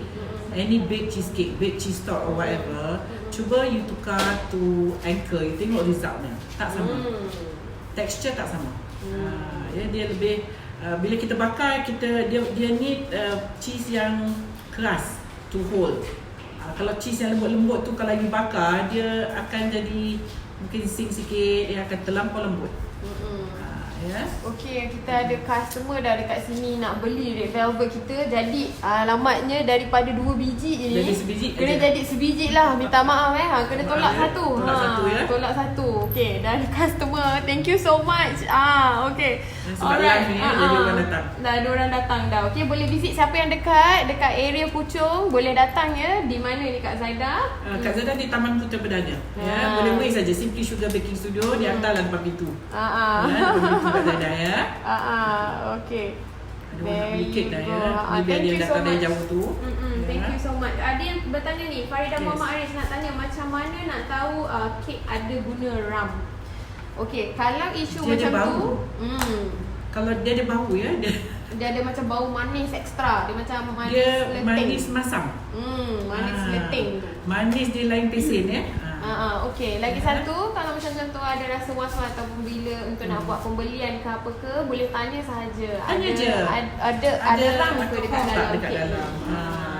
any bake cheesecake, bake cheese tart or whatever, cuba you tukar to Anchor, you tengok resultnya. Tak sama. Texture tak sama. Ya, dia lebih bila kita bakar, dia need cheese yang keras to hold. Kalau cheese yang lembut-lembut tu, kalau you bakar, dia akan jadi mungkin sing sikit, dia akan terlampau lembut. Okay, kita ada customer dah dekat sini nak beli red velvet kita. Jadi alamatnya daripada 2 biji je jadi sebiji kena aja. jadi sebiji lah. Minta maaf kena tolak satu. Tolak satu ya. Tolak satu. Okay, dari customer. Thank you so much. Okay. Sebab live ni jadi orang datang. Dah ada orang datang dah. Okay, boleh visit siapa yang dekat area Puchong, boleh datang ya. Di mana ni Kak Zaidah? Kak Zaidah di Taman Putra Berdana. Ya, boleh wait saja Simply Sugar Baking Studio, di hantarlah depan pintu. Kak Zaidah ya. Okay. Ada orang nak beli kek dah ya. Ni biar Thank dia you so datang dari much. jauh tu. Thank you so much. Ada yang bertanya ni, Farida Yes. Muhammad Aris nak tanya macam mana nak tahu kek ada guna ram. Okay, kalau isu Dia ada macam bau. tu, Kalau dia ada bau ya, dia ada macam bau manis ekstra. Dia macam manis dia leteng. manis masam. Manis leteng tu. Manis dia lain pesen ya. Okay, lagi satu, kalau macam contoh ada rasa was-was ataupun bila untuk nak buat pembelian ke apa ke, boleh tanya sahaja. Tanya je. Ada ram ke dekat dalam dekat kek dalam.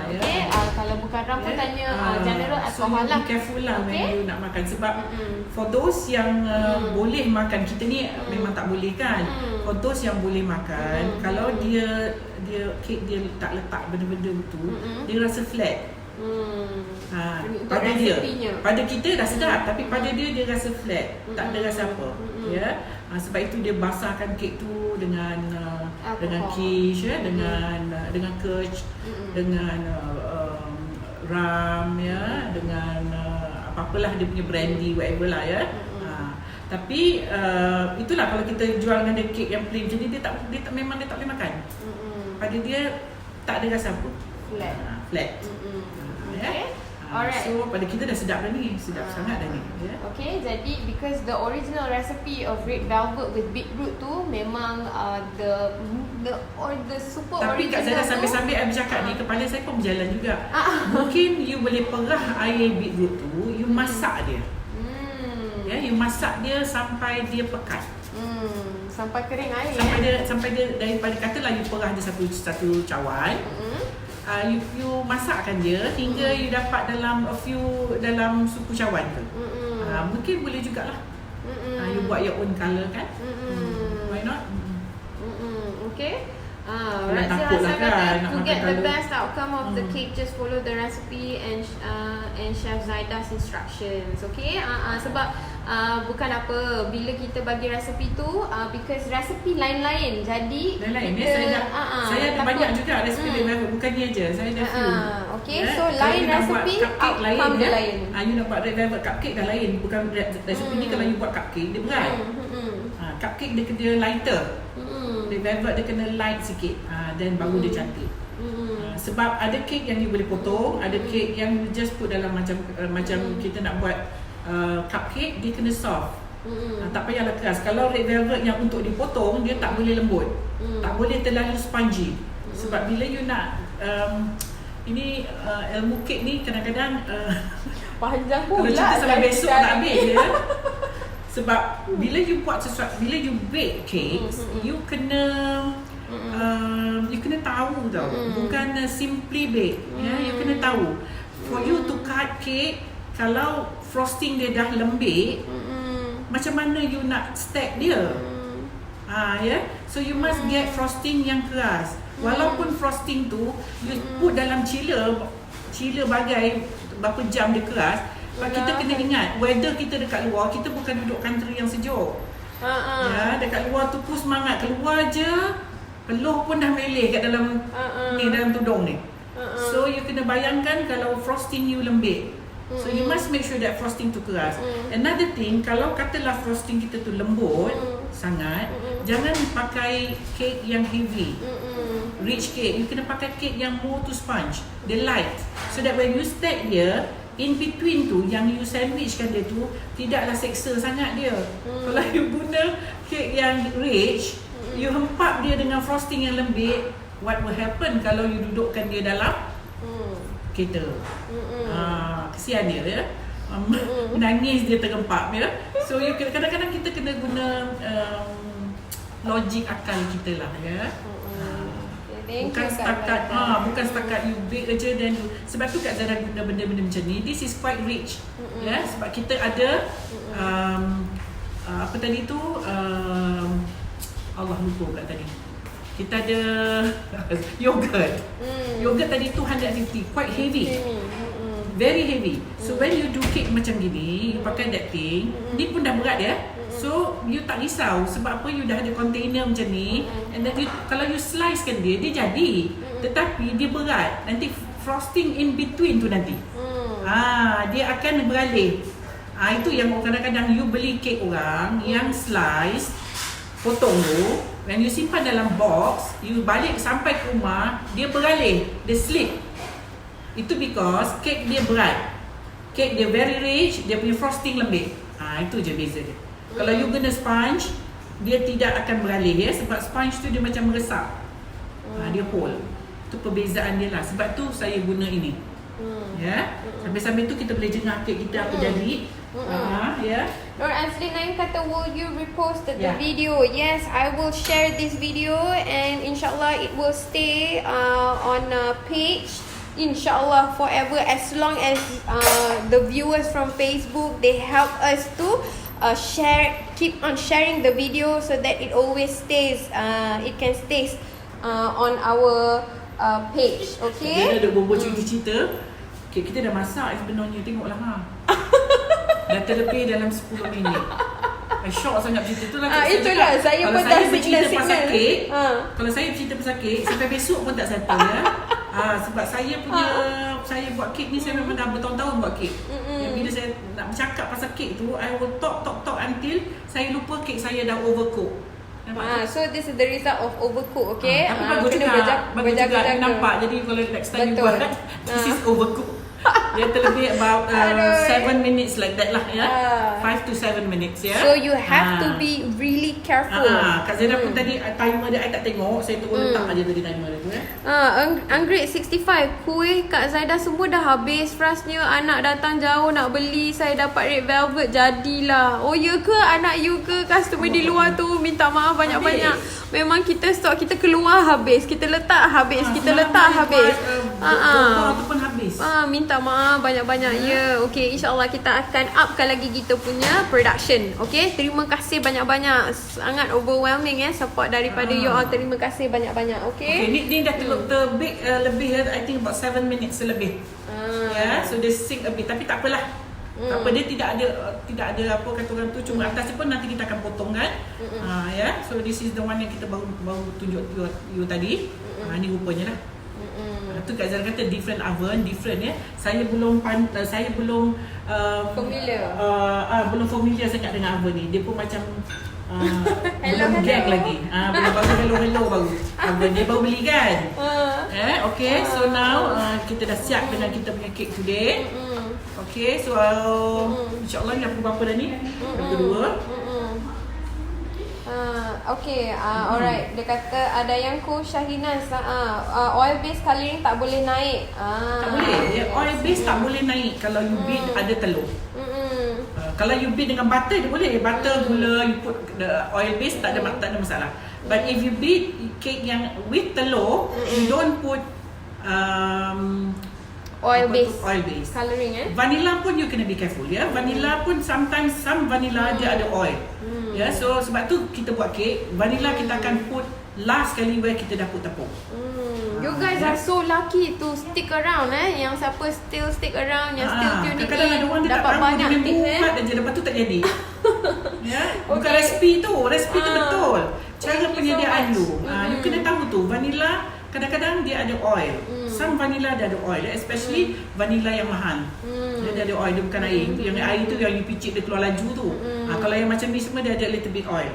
ni? Okay, kalau bukan ram pun tanya general atau so halal. be careful lah when Okay. you nak makan. Sebab for those yang boleh makan, kita ni memang tak boleh kan. For those yang boleh makan, kalau dia kek dia tak letak benda-benda tu, dia rasa flat. Pada dia, pada kita dah sedap, tapi pada dia rasa flat, tak ada rasa apa. Ya, sebab itu dia basahkan kek tu dengan quiche ya, dengan kirsch, dengan ram ya, dengan apa-apalah dia punya brandy whatever lah ya. Tapi itulah kalau kita jual dengan dia kek yang plain macam ni, memang dia tak boleh makan. Pada dia tak ada rasa apa. Flat. Okay. Alright. So pada kita dah sedap dah ni, sedap sangat dah ni. Okay, jadi because the original recipe of red velvet with beetroot tu memang the super tapi original. Kak Zara sambil-sambil I bercakap ni, kepala saya pun berjalan juga. Mungkin you boleh perah air beetroot tu, you masak dia. You masak dia sampai dia pekat. Sampai kering air. Sampai dia daripada katalah you perah dia satu cawan. You masakkan dia hingga you dapat dalam suku cawan tu. Mungkin boleh jugalah. You buat your own colour kan. Why not? Okay. Rasa kata to get the best outcome of the cake, just follow the recipe and Chef Zaida's instructions. Okay. Sebab bukan apa bila kita bagi resipi tu, because resipi lain-lain, jadi saya ada banyak juga resipi lain, bukan ni aja, saya ada few. Okay, so lain resipi, outcome dia lain. You nak buat red velvet cupcake dah lain, bukan resipi ni. Kalau you buat cupcake dia berat. Cupcake dia kena lighter. Red velvet dia kena light sikit, then baru dia cantik. Sebab ada kek yang you boleh potong, ada kek yang you just put dalam macam kita nak buat cupcake, dia kena soft. Tak payahlah keras. Kalau red velvet yang untuk dipotong, dia tak boleh lembut, tak boleh terlalu spongy. Sebab bila you nak ini ilmu kek ni kadang-kadang panjang pula, kalau cerita sampai besok tak habis dia. Sebab bila you buat sesuatu, bila you bake cakes, you kena tahu tau. Bukan simply bake. You kena tahu. For you to cut cake, kalau frosting dia dah lembik, macam mana you nak stack dia? So you must get frosting yang keras. Walaupun frosting tu you put dalam chiller bagai berapa jam dia keras, kita kena ingat weather kita dekat luar, kita bukan duduk country yang sejuk. Dekat luar tu pun semangat, keluar je peluh pun dah meleh kat dalam dalam tudung ni. So you kena bayangkan kalau frosting you lembik. So you must make sure that frosting tu keras. Another thing, kalau katalah frosting kita tu lembut sangat, jangan pakai cake yang heavy. Rich cake, you kena pakai cake yang more to sponge, the light, so that when you stack dia, in between tu yang you sandwichkan dia tu tidaklah seksa sangat dia. Kalau you guna cake yang rich, you hempap dia dengan frosting yang lembik, what will happen kalau you dudukkan dia dalam kereta? Kesian dia menangis dia tergempap ya. So you kadang-kadang kita kena guna logik akal kita lah ya. Bukan setakat you bake aja dan sebab tu Kak Zara guna benda-benda macam ni. This is quite rich. Ya, sebab kita ada apa tadi tu Allah lupa pula tadi. Kita ada yogurt. Yogurt tadi 250, quite heavy. Very heavy. So when you do cake macam gini, you pakai that thing, ni pun dah berat ya. So you tak risau sebab apa, you dah ada container macam ni, and then kalau you slicekan dia jadi. Tetapi dia berat. Nanti frosting in between tu nanti. Dia akan beralih. Itu yang kadang-kadang you beli kek orang yang slice, potong tu, when you simpan dalam box, you balik sampai ke rumah, dia beralih, dia slip. Itu because kek dia berat. Kek dia very rich, dia punya frosting lembik. Itu je beza dia. Kalau you guna sponge, dia tidak akan beralih ya, sebab sponge tu dia macam meresap. Dia whole. Itu perbezaan dia lah. Sebab tu saya guna ini. Ya. Sambil-sambil tu kita boleh jengah kek kita apa jadi. Ya. Nur Azlin Naim kata, will you repost the video? Yes, I will share this video and insyaAllah it will stay on a page, insyaAllah forever, as long as the viewers from Facebook, they help us to keep on sharing the video so that it always stays, it can stay on our page. Okay. Dia ada bobo cerita. Okay, kita dah masak sebenarnya, tengoklah dah terlebih dalam 10 minit. Shock sangat cerita tu lah. Itulah saya pun dah bercerita pasal kek. Kalau saya bercerita pasal kek sampai besok pun tak settle ya. Sebab saya punya kalau saya buat kek ni, saya memang dah bertahun-tahun buat kek. Bila saya nak bercakap pasal kek tu, I will talk until saya lupa kek saya dah overcook. So this is the result of overcook, okay? Tapi bagus juga, berjaga-jaga. nampak. Jadi kalau next time you Betul. buat, this is overcook. Dia terlebih about 7 minutes like that lah ya. 5 to 7 minutes ya. So you have to be really careful. Kak Zaida pun tadi timer dia I tak tengok, saya turun letak aja tadi timer dia tu ya. Anggrek 65, kuih Kak Zaida semua dah habis. Frasnya anak datang jauh nak beli, saya dapat red velvet, jadilah. Oh ya ke, anak you ke, customer di luar tu minta maaf banyak-banyak. Memang kita stok, kita keluar habis, kita letak habis, kita letak habis. Botol tu pun habis. Minta maaf banyak-banyak ya. Okey, insya-Allah kita akan upkan lagi kita punya production. Okey, terima kasih banyak-banyak. Sangat overwhelming support daripada you all. Terima kasih banyak-banyak. Okey. Ni dah terbake lebih I think about 7 minutes lebih. Ya, so dia sink a bit tapi tak apalah. Tak apa, dia tidak ada apa kata orang tu, cuma atas pun nanti kita akan potong kan. Ya, so this is the one yang kita baru tunjuk you tadi. Ni rupanya lah. Tu Kak Zara kata different oven, different ya. Saya belum familiar. Belum familiar sangat dengan oven ni. Dia pun macam Hello. belum gag lagi. Belum baru hello baru. Oven dia baru beli kan. Okay, so now kita dah siap dengan kita punya cake today. Okay, so insyaAllah ni apa dah ni? Yang kedua. Okay, alright. Dia kata ada yang Syahinas, oil base colouring tak boleh naik. Tak boleh. Oil base tak boleh naik kalau you beat ada telur. Kalau you beat dengan butter dia boleh. Butter, gula, you put the oil base tak ada masalah. But if you beat cake yang with telur, you don't put oil base colouring vanilla pun you kena be careful ya. Vanilla pun sometimes some vanilla dia ada oil. Ya, so sebab tu kita buat kek vanilla kita akan put last kali where kita dah put tepung. You guys are so lucky to stick around Yang siapa still stick around, yang still tune in, kadang-kadang ada orang dia dapat tak tahu, banyak dia tips buat aja lepas tu tak jadi. Ya, bukan Okay. resipi tu betul. Cara Thank you penyediaan so tu. much. You kena tahu tu vanilla kadang-kadang dia ada oil. Some vanilla dia ada oil, especially vanilla yang mahal. Dia ada oil, dia bukan air. Yang air tu yang you picit dia keluar laju tu. Kalau yang macam ni semua dia ada little bit oil.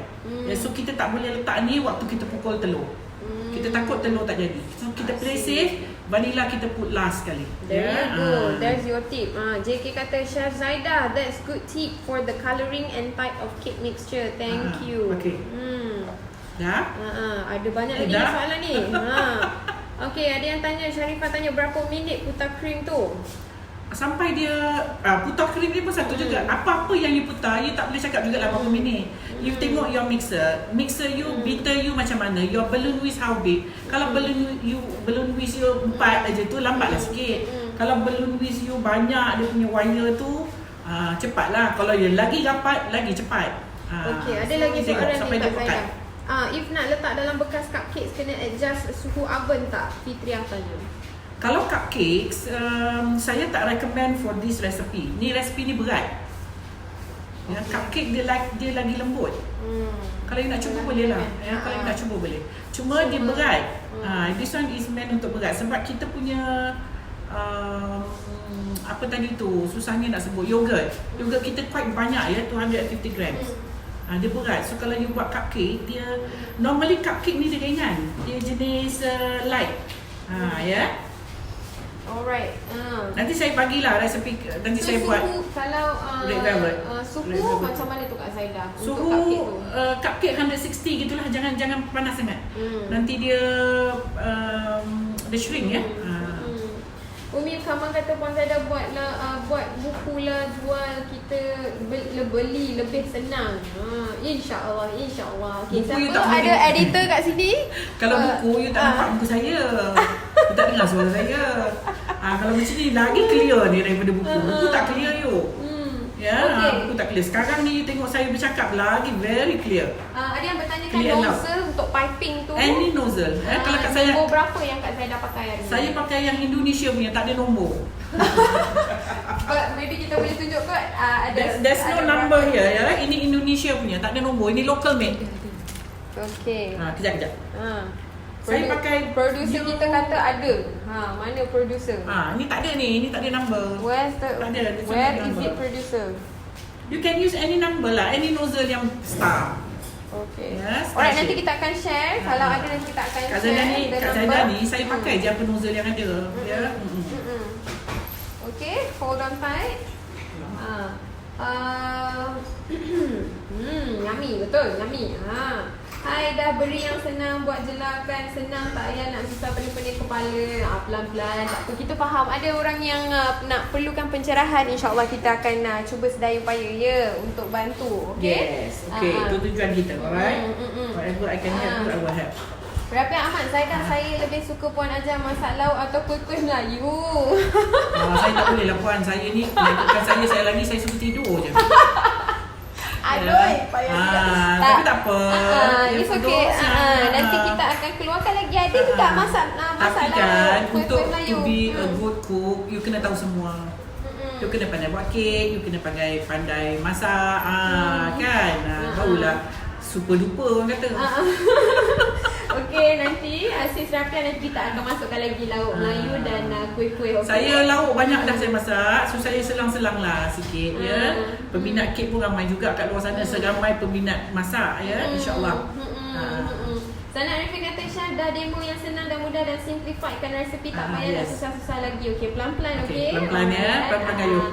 So kita tak boleh letak ni waktu kita pukul telur. Kita takut telur tak jadi. So kita play safe, vanilla kita put last sekali. There you go. There's your tip. JK kata Chef Zaida, that's good tip for the colouring and type of cake mixture. Thank you. Okay. Dah? Ada banyak lagi Dah? soalan ni. Okay, ada yang tanya, Sharifah tanya berapa minit putar krim tu? Sampai dia putar krim ni pun satu juga. Apa-apa yang you putar, you tak boleh cakap juga lah berapa minit. You tengok your mixer you, beater you macam mana, your balloon whisk how big. Kalau balloon whisk you 4 aja tu lambatlah sikit. Kalau balloon whisk you banyak dia punya wire tu cepatlah. Kalau dia lagi rapat, lagi cepat. Okay, ada lagi soalan sampai ni dia Kak pekat. Zaida. If nak letak dalam bekas cupcakes, kena adjust suhu oven tak? Fitriah tanya. Kalau cupcakes, saya tak recommend for this recipe. Ni recipe ni berat. Ya, cupcake dia lagi lembut. Kalau you nak cuba boleh lah. Ya, kalau you nak cuba boleh. Cuma dia berat. This one is meant untuk berat. Sebab kita punya apa tadi tu, susahnya nak sebut, yogurt kita quite banyak ya, 250 grams. Dia berat. So kalau you buat cupcake, dia normally cupcake ni dia ringan. Dia jenis light. Ya. Alright. Nanti saya bagilah resepi, nanti saya buat. Kalau Red velvet. suhu Red velvet. macam mana tu Kak Zaida? Suhu cupcake 160 gitulah, jangan panas sangat. Nanti dia shrink ya. Umi Kamal kata Puan Zaida buat buku lah, jual, kita beli lebih senang. InsyaAllah. Okay, Buku you siapa tak boleh. ada editor kat sini? Kalau buku you tak nampak muka saya. You tak dengar suara saya. Kalau macam ni lagi clear ni daripada buku. Buku tak clear you. Ya, buku tak clear. Sekarang ni you tengok saya bercakap lagi very clear. Ada yang bertanyakan Clear nozzle untuk piping tu. Any nozzle. Kalau kat saya, nombor berapa yang Kak Zaida pakai hari ni? saya pakai yang Indonesia punya, tak ada nombor. Maybe kita boleh tunjuk kot. There's no number here ya. Ini Indonesia punya, tak ada nombor. Ini local made. Okay. Kejap. Saya pakai producer kita kata ada. Mana producer? Ni tak ada ni tak ada number. Where is number. it producer? You can use any number lah, any nozzle yang star. Okay. Yes, Alright, nanti kita akan share. Kalau ada nanti kita akan Kak share. Zaidah ni saya pakai je apa nozzle yang ada. Ya. Okay, hold on tight. Yummy, betul, yummy. Hai, dah beri yang senang buat jelarkan. Senang, tak payah nak susah pening-pening kepala. Pelan-pelan, tak apa. Kita faham ada orang yang nak perlukan pencerahan. InsyaAllah kita akan cuba sedaya upaya ya untuk bantu. Okay? Yes, okay. Itu tujuan kita, alright? Whatever I can help, I will help. Rafiq Ahmad, saya lebih suka Puan ajar masak lauk atau kuih-kuih Melayu. Saya tak boleh lah Puan. Saya ni, bukan saya suka tidur je. Aduh, payah. Tapi tak apa. It's okay. Nanti kita akan keluarkan lagi. Ada juga masak tapi kan, untuk Melayu. to be a good cook, you kena tahu semua. You kena pandai buat kek, you kena pandai masak, kan? Barulah super duper orang kata. Okey, nanti Sis Rafiq nanti kita akan masukkan lagi lauk Melayu dan kuih-kuih. Okay? Saya lauk banyak dah saya masak, so saya selang-selang lah sikit ya. Peminat kek pun ramai juga kat luar sana, seramai peminat masak ya, insya-Allah. Sana Arifin kata Syah dah demo yang senang dan mudah dan simplifiedkan resepi, tak payah nak susah-susah lagi. Okey, pelan-pelan okey. Pelan-pelan ya, pelan-pelan kayuh.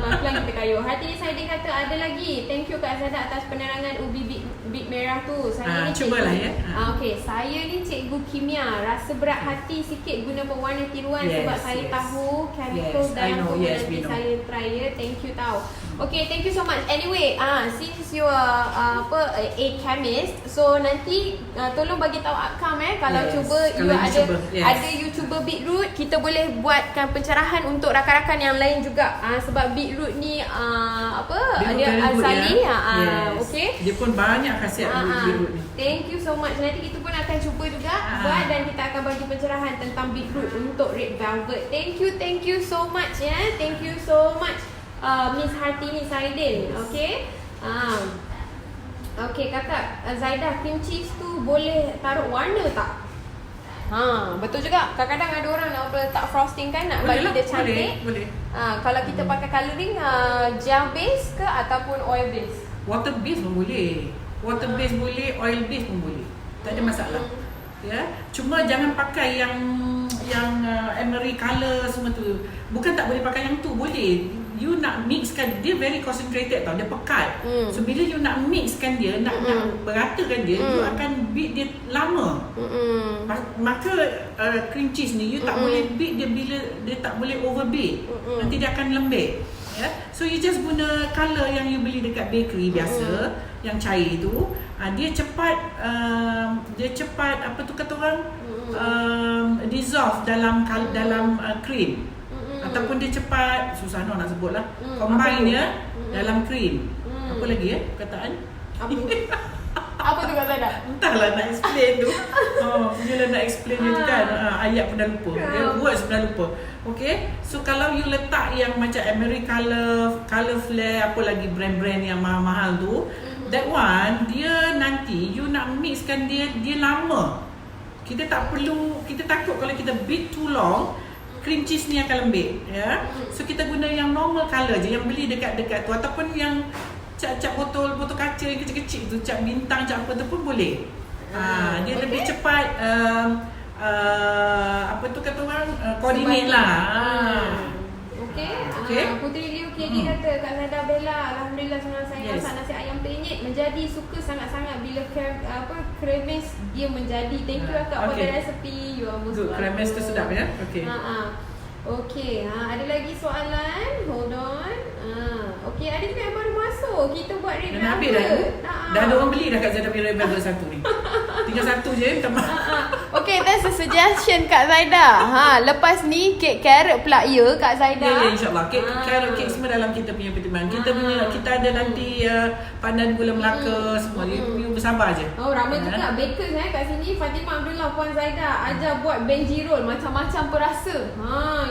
Pelan-pelan kita kayuh. Hati Saidin kata ada lagi. Thank you Kak Zaidah atas penerangan ubi bit merah tu. Saya ni cubalah ya. Okey, saya ni cikgu kimia. Rasa berat hati sikit guna pewarna tiruan sebab saya tahu chemical dan nanti saya try ya. Thank you tau. Okay, thank you so much. Anyway, since you are a chemist, so nanti tolong bagi tahu outcome kalau cuba you ada YouTuber beetroot, kita boleh buatkan pencerahan untuk rakan-rakan yang lain juga. Sebab beetroot ni dia alsali. Okay. Dia pun banyak khasiat beetroot ni. Thank you so much. Nanti kita pun akan cuba juga buat dan kita akan bagi pencerahan tentang beetroot untuk red velvet. Thank you so much ya. Thank you so much. Miss Hartini Saidin. Okay. Okay, kakak Zaidah, cream cheese tu boleh taruh warna tak? Betul juga. Kadang-kadang ada orang nak letak frosting kan, nak bagi dia cantik. Boleh. Kalau kita pakai colouring gel base ke ataupun oil base? Water base pun boleh. Water base boleh, oil base pun boleh. Tak ada masalah. Ya, cuma jangan pakai yang emery colour semua tu. Bukan tak boleh pakai yang tu, boleh. You nak mixkan, dia very concentrated tau, dia pekat. So bila you nak mixkan dia, nak beratakan dia, you akan beat dia lama. Maka cream cheese ni you tak boleh beat dia bila dia tak boleh overbeat. Nanti dia akan lembek. Ya. So you just guna colour yang you beli dekat bakery biasa, yang cair tu. Dia cepat apa tu kata orang, dissolve dalam cream. Ataupun dia cepat, susah nak sebut lah, combine dia dalam cream. Apa lagi ya perkataan? Apa tu Kak Zaidah? Entahlah nak explain tu. Bila nak explain dia tu kan, ayat pun dah lupa, words pun dah lupa. Okay, so kalau you letak yang macam emery colour flare, apa lagi brand-brand yang mahal-mahal tu, that one, dia nanti you nak mixkan dia lama. Kita takut kalau kita beat too long, cream cheese ni akan lembik ya. So kita guna yang normal colour je, yang beli dekat tu, ataupun yang cap botol kaca yang kecil-kecil tu, cap bintang, cap apa tu pun boleh. Dia lebih cepat apa tu kata orang, coordinate lah. Okay. Putri Liu KD kata Kak Zaidah Bella, alhamdulillah senang saya masak nasi ayam penyet, menjadi suka sangat-sangat bila kremes dia menjadi. Thank you Kak for the recipe. You are most welcome. Kremes tu sedap ya. Okay. Okay, ada lagi soalan? Hold on. Okay, ada juga yang baru masuk. Kita buat red velvet. Habis dah ada orang beli dah Kak Zaidah red velvet satu ni. Tinggal satu je, minta maaf. Okay, that's a suggestion Kak Zaidah. Lepas ni kek carrot pula ya Kak Zaidah. Ya, insyaAllah. Carrot cake semua dalam kita punya pertimbangan. Kita ada nanti pandan gula Melaka semua. You bersabar je. Ramai juga bakers kat sini. Fatimah Abdullah, Puan Zaidah ajar buat benji roll macam-macam perasa.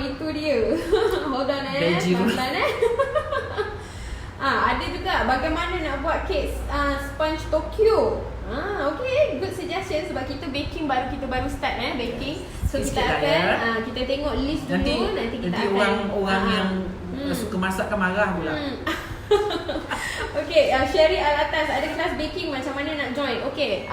Itu dia. Hold on benji roll. Ada juga bagaimana nak buat kek sponge Tokyo. Okay, good suggestion sebab kita baking kita baru start baking. So kita akan kita tengok list dulu nanti kita akan orang yang suka masak kan marah pula. Okay, Sherry Alatas ada kelas baking, macam mana nak join? Okay,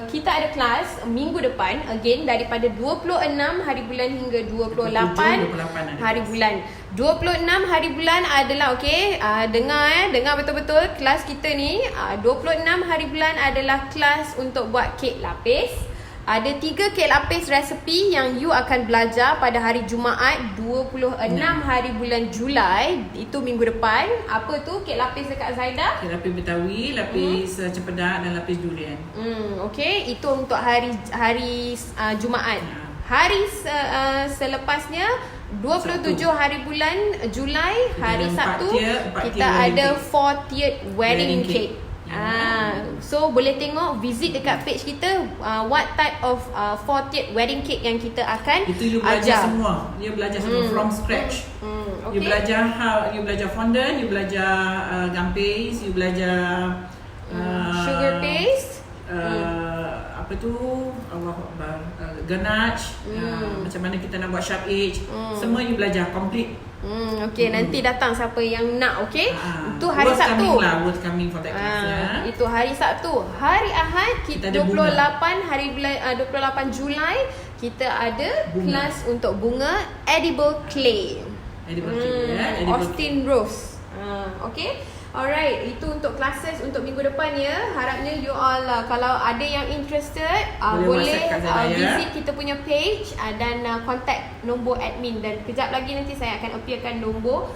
kita ada kelas minggu depan again daripada 26 hari bulan hingga 28 hari bulan. 26 hari bulan adalah dengar betul-betul kelas kita ni. 26 hari bulan adalah kelas untuk buat kek lapis. Ada 3 kek lapis resepi yang you akan belajar pada hari Jumaat 26 hari bulan Julai. Itu minggu depan. Apa tu kek lapis dekat Zaida? Kek lapis Betawi, lapis cempedak dan lapis durian. Okay, itu untuk hari Jumaat. Hari selepasnya 27 hari bulan Julai, hari Sabtu kita ada 40th wedding cake. So boleh tengok, visit dekat page kita what type of 40th wedding cake yang kita akan itu you belajar semua. You belajar semua from scratch. You belajar fondant, you belajar gum paste, you belajar sugar paste, apa tu, ganache, macam mana kita nak buat sharp edge, semua you belajar complete. Okay, nanti datang siapa yang nak. Okay, itu hari Sabtu. Worth coming for that class, Itu hari Sabtu. Hari Ahad kita 28 hari bulan 28 Julai kita ada kelas untuk bunga edible clay. Austin Rose. Okay. Alright, itu untuk classes untuk minggu depan ya. Harapnya you all kalau ada yang interested boleh visit kita punya page dan contact nombor admin, dan kejap lagi nanti saya akan appearkan nombor.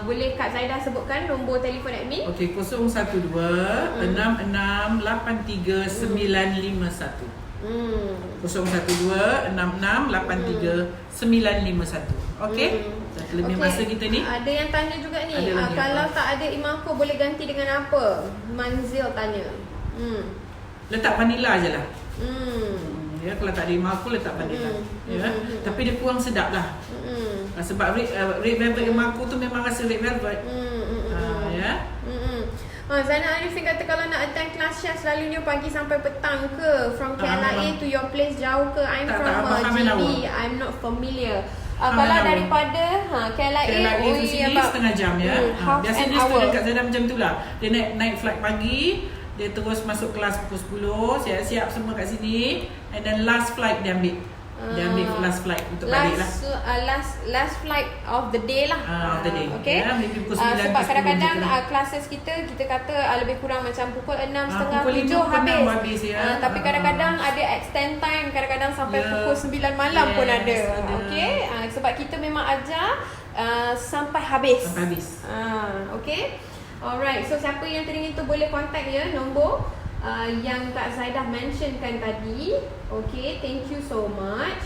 Boleh Kak Zaida sebutkan nombor telefon admin? Okey, 012 66 83 951. 012 66 83 951. Okey. Lebih masa kita ni. Ada yang tanya juga ni, kalau tak ada Imaco boleh ganti dengan apa? Manzil tanya. Letak vanilla je lah. Ya, kalau tak ada Imaco letak vanilla. Tapi dia kurang sedap lah. Sebab red velvet Imaco tu memang rasa red velvet. Zainal Arifin kata kalau nak attend kelas chef selalunya pagi sampai petang ke? From KLIA to your place jauh ke? I'm from GB, I'm not familiar. Kalau daripada KLIA itu sini setengah jam ya. Biasanya student kat Zainal macam tu lah. Dia naik flight pagi, dia terus masuk kelas pukul 10, siap-siap semua kat sini, and then last flight dia ambil. Dia ambil last flight untuk balik lah. Last flight of the day lah. Of the day. Okay. Pukul 9, sebab kadang-kadang classes kita kata lebih kurang macam pukul 6, setengah 7 habis. Tapi kadang-kadang ada extend time, kadang-kadang sampai pukul 9 malam pun ada. Okay. Sebab kita memang ajar sampai habis. Okay. Alright. So siapa yang teringin tu boleh contact ya nombor yang Kak Zaidah mentionkan tadi. Okay, thank you so much.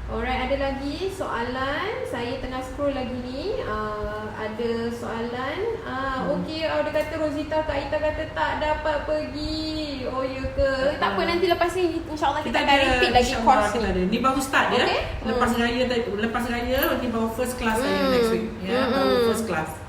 Alright, ada lagi soalan. Saya tengah scroll lagi ni. Ada soalan. Okay, dia kata Rosita, Kak Ita kata tak dapat pergi. Oh ya ke? Tak apa, nanti lepas ni InsyaAllah kita akan repeat lagi course ni. Ni baru start ya. Lepas raya nanti baru first class next week. Baru first class.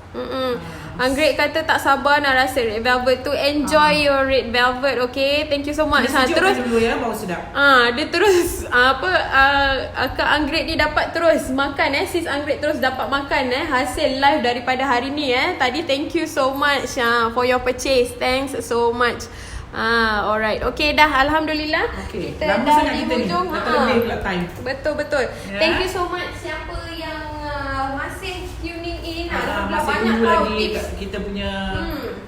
Anggrek kata tak sabar nak rasa red velvet tu. Enjoy your red velvet. Okay, thank you so much. Terus dulu ya, baru sedap. Dia terus Kak Anggrek ni dapat terus makan sis Anggrek terus dapat makan hasil live daripada hari ni Tadi thank you so much for your purchase. Thanks so much. Alright. Okay dah, alhamdulillah. Kita dah di hujung. Lebih pula time. Betul. Thank you so much siapa yang masih tuning in. Banyak lagi tips kita punya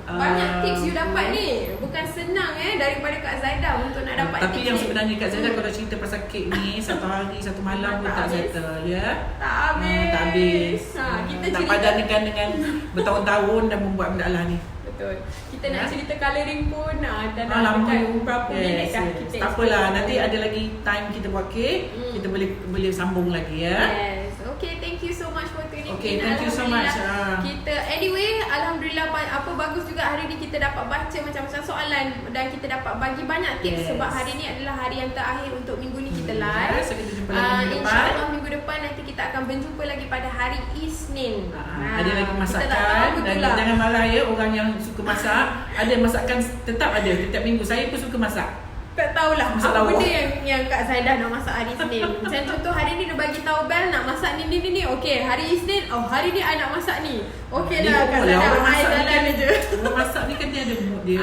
banyak tips you dapat ni. Bukan senang daripada Kak Zaida untuk nak dapat tapi tips yang sebenarnya Kak Zaida kalau cerita pasal kek ni satu hari satu malam pun tak settle ya. Tak habis. Kita tak padankan dengan bertahun-tahun dah membuat benda lah ni. Betul. Kita nak cerita colouring pun dan lama berapa minit dah kita. Tak apalah, nanti ada lagi time kita buat kek, kita boleh sambung lagi ya. Yes. Okay, thank you so much for tuning Okay, thank you so much. Kita anyway, alhamdulillah apa bagus juga hari ni kita dapat baca macam-macam soalan dan kita dapat bagi banyak tips sebab hari ni adalah hari yang terakhir untuk minggu ni kita live. So kita jumpa lagi minggu depan. InsyaAllah minggu depan nanti kita akan berjumpa lagi pada hari Isnin. Ada lagi masakan dan jangan marah ya orang yang suka masak. Ada masakan tetap ada setiap minggu. Saya pun suka masak. Tak tahulah apa benda yang Kak Zaidah nak masak hari Isnin. Macam contoh hari ni dia bagi tahu Bel nak masak ni. Okey, hari Isnin, hari ni I nak masak ni. Okey lah Kak Zaidah, I jalan aja. Orang masak ni kan dia ada mood dia.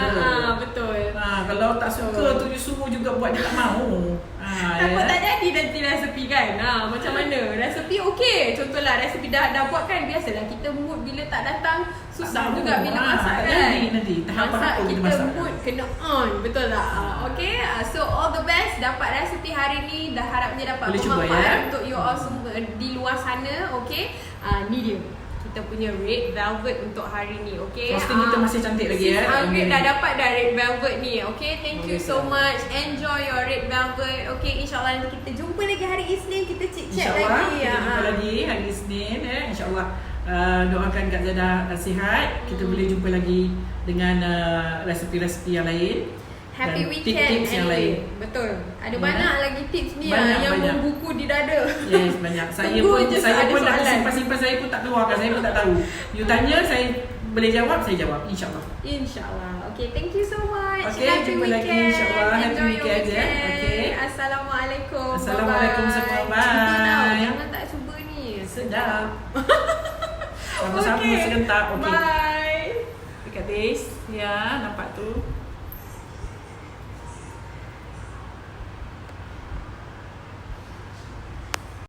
Betul. Kalau tak suka tu you suruh juga buat dia tak mahu. Takut tak jadi nanti resepi kan. Macam mana? Resepi okey. Contohlah resepi dah buat kan, biasalah kita mood bila tak datang susah juga bila masak kan. Nanti masak kita mood kena on. Betul tak? Okey. So all the best dapat resepi hari ni. Dah harapnya dapat bermanfaat untuk you all semua di luar sana. Okey. Ni dia kita punya red velvet untuk hari ni. Okay, frosting kita masih cantik lagi ya. Anggrek dah dapat dah red velvet ni. Okay, thank you so much. Enjoy your red velvet. Okay, insyaAllah nanti kita jumpa lagi hari Isnin. Kita chat lagi. Kita jumpa lagi hari Isnin InsyaAllah. Doakan Kak Zaidah sihat. Kita boleh jumpa lagi dengan resepi-resepi yang lain. Happy weekend tips yang lain. Betul. Ada banyak lagi tips ni yang membuku di dada. Yes, banyak. Saya pun dah simpan-simpan, saya pun tak keluarkan, saya pun tak tahu. You tanya, saya boleh jawab, saya jawab insyaAllah. InsyaAllah. Okay, thank you so much. Okay, jumpa lagi insyaAllah. Happy weekend ya. Okay. Assalamualaikum. Assalamualaikum semua. Bye. Jangan tak cuba ni. Sedap. Sama-sama serentak. Okay. Bye. Dekat taste. Ya, nampak tu.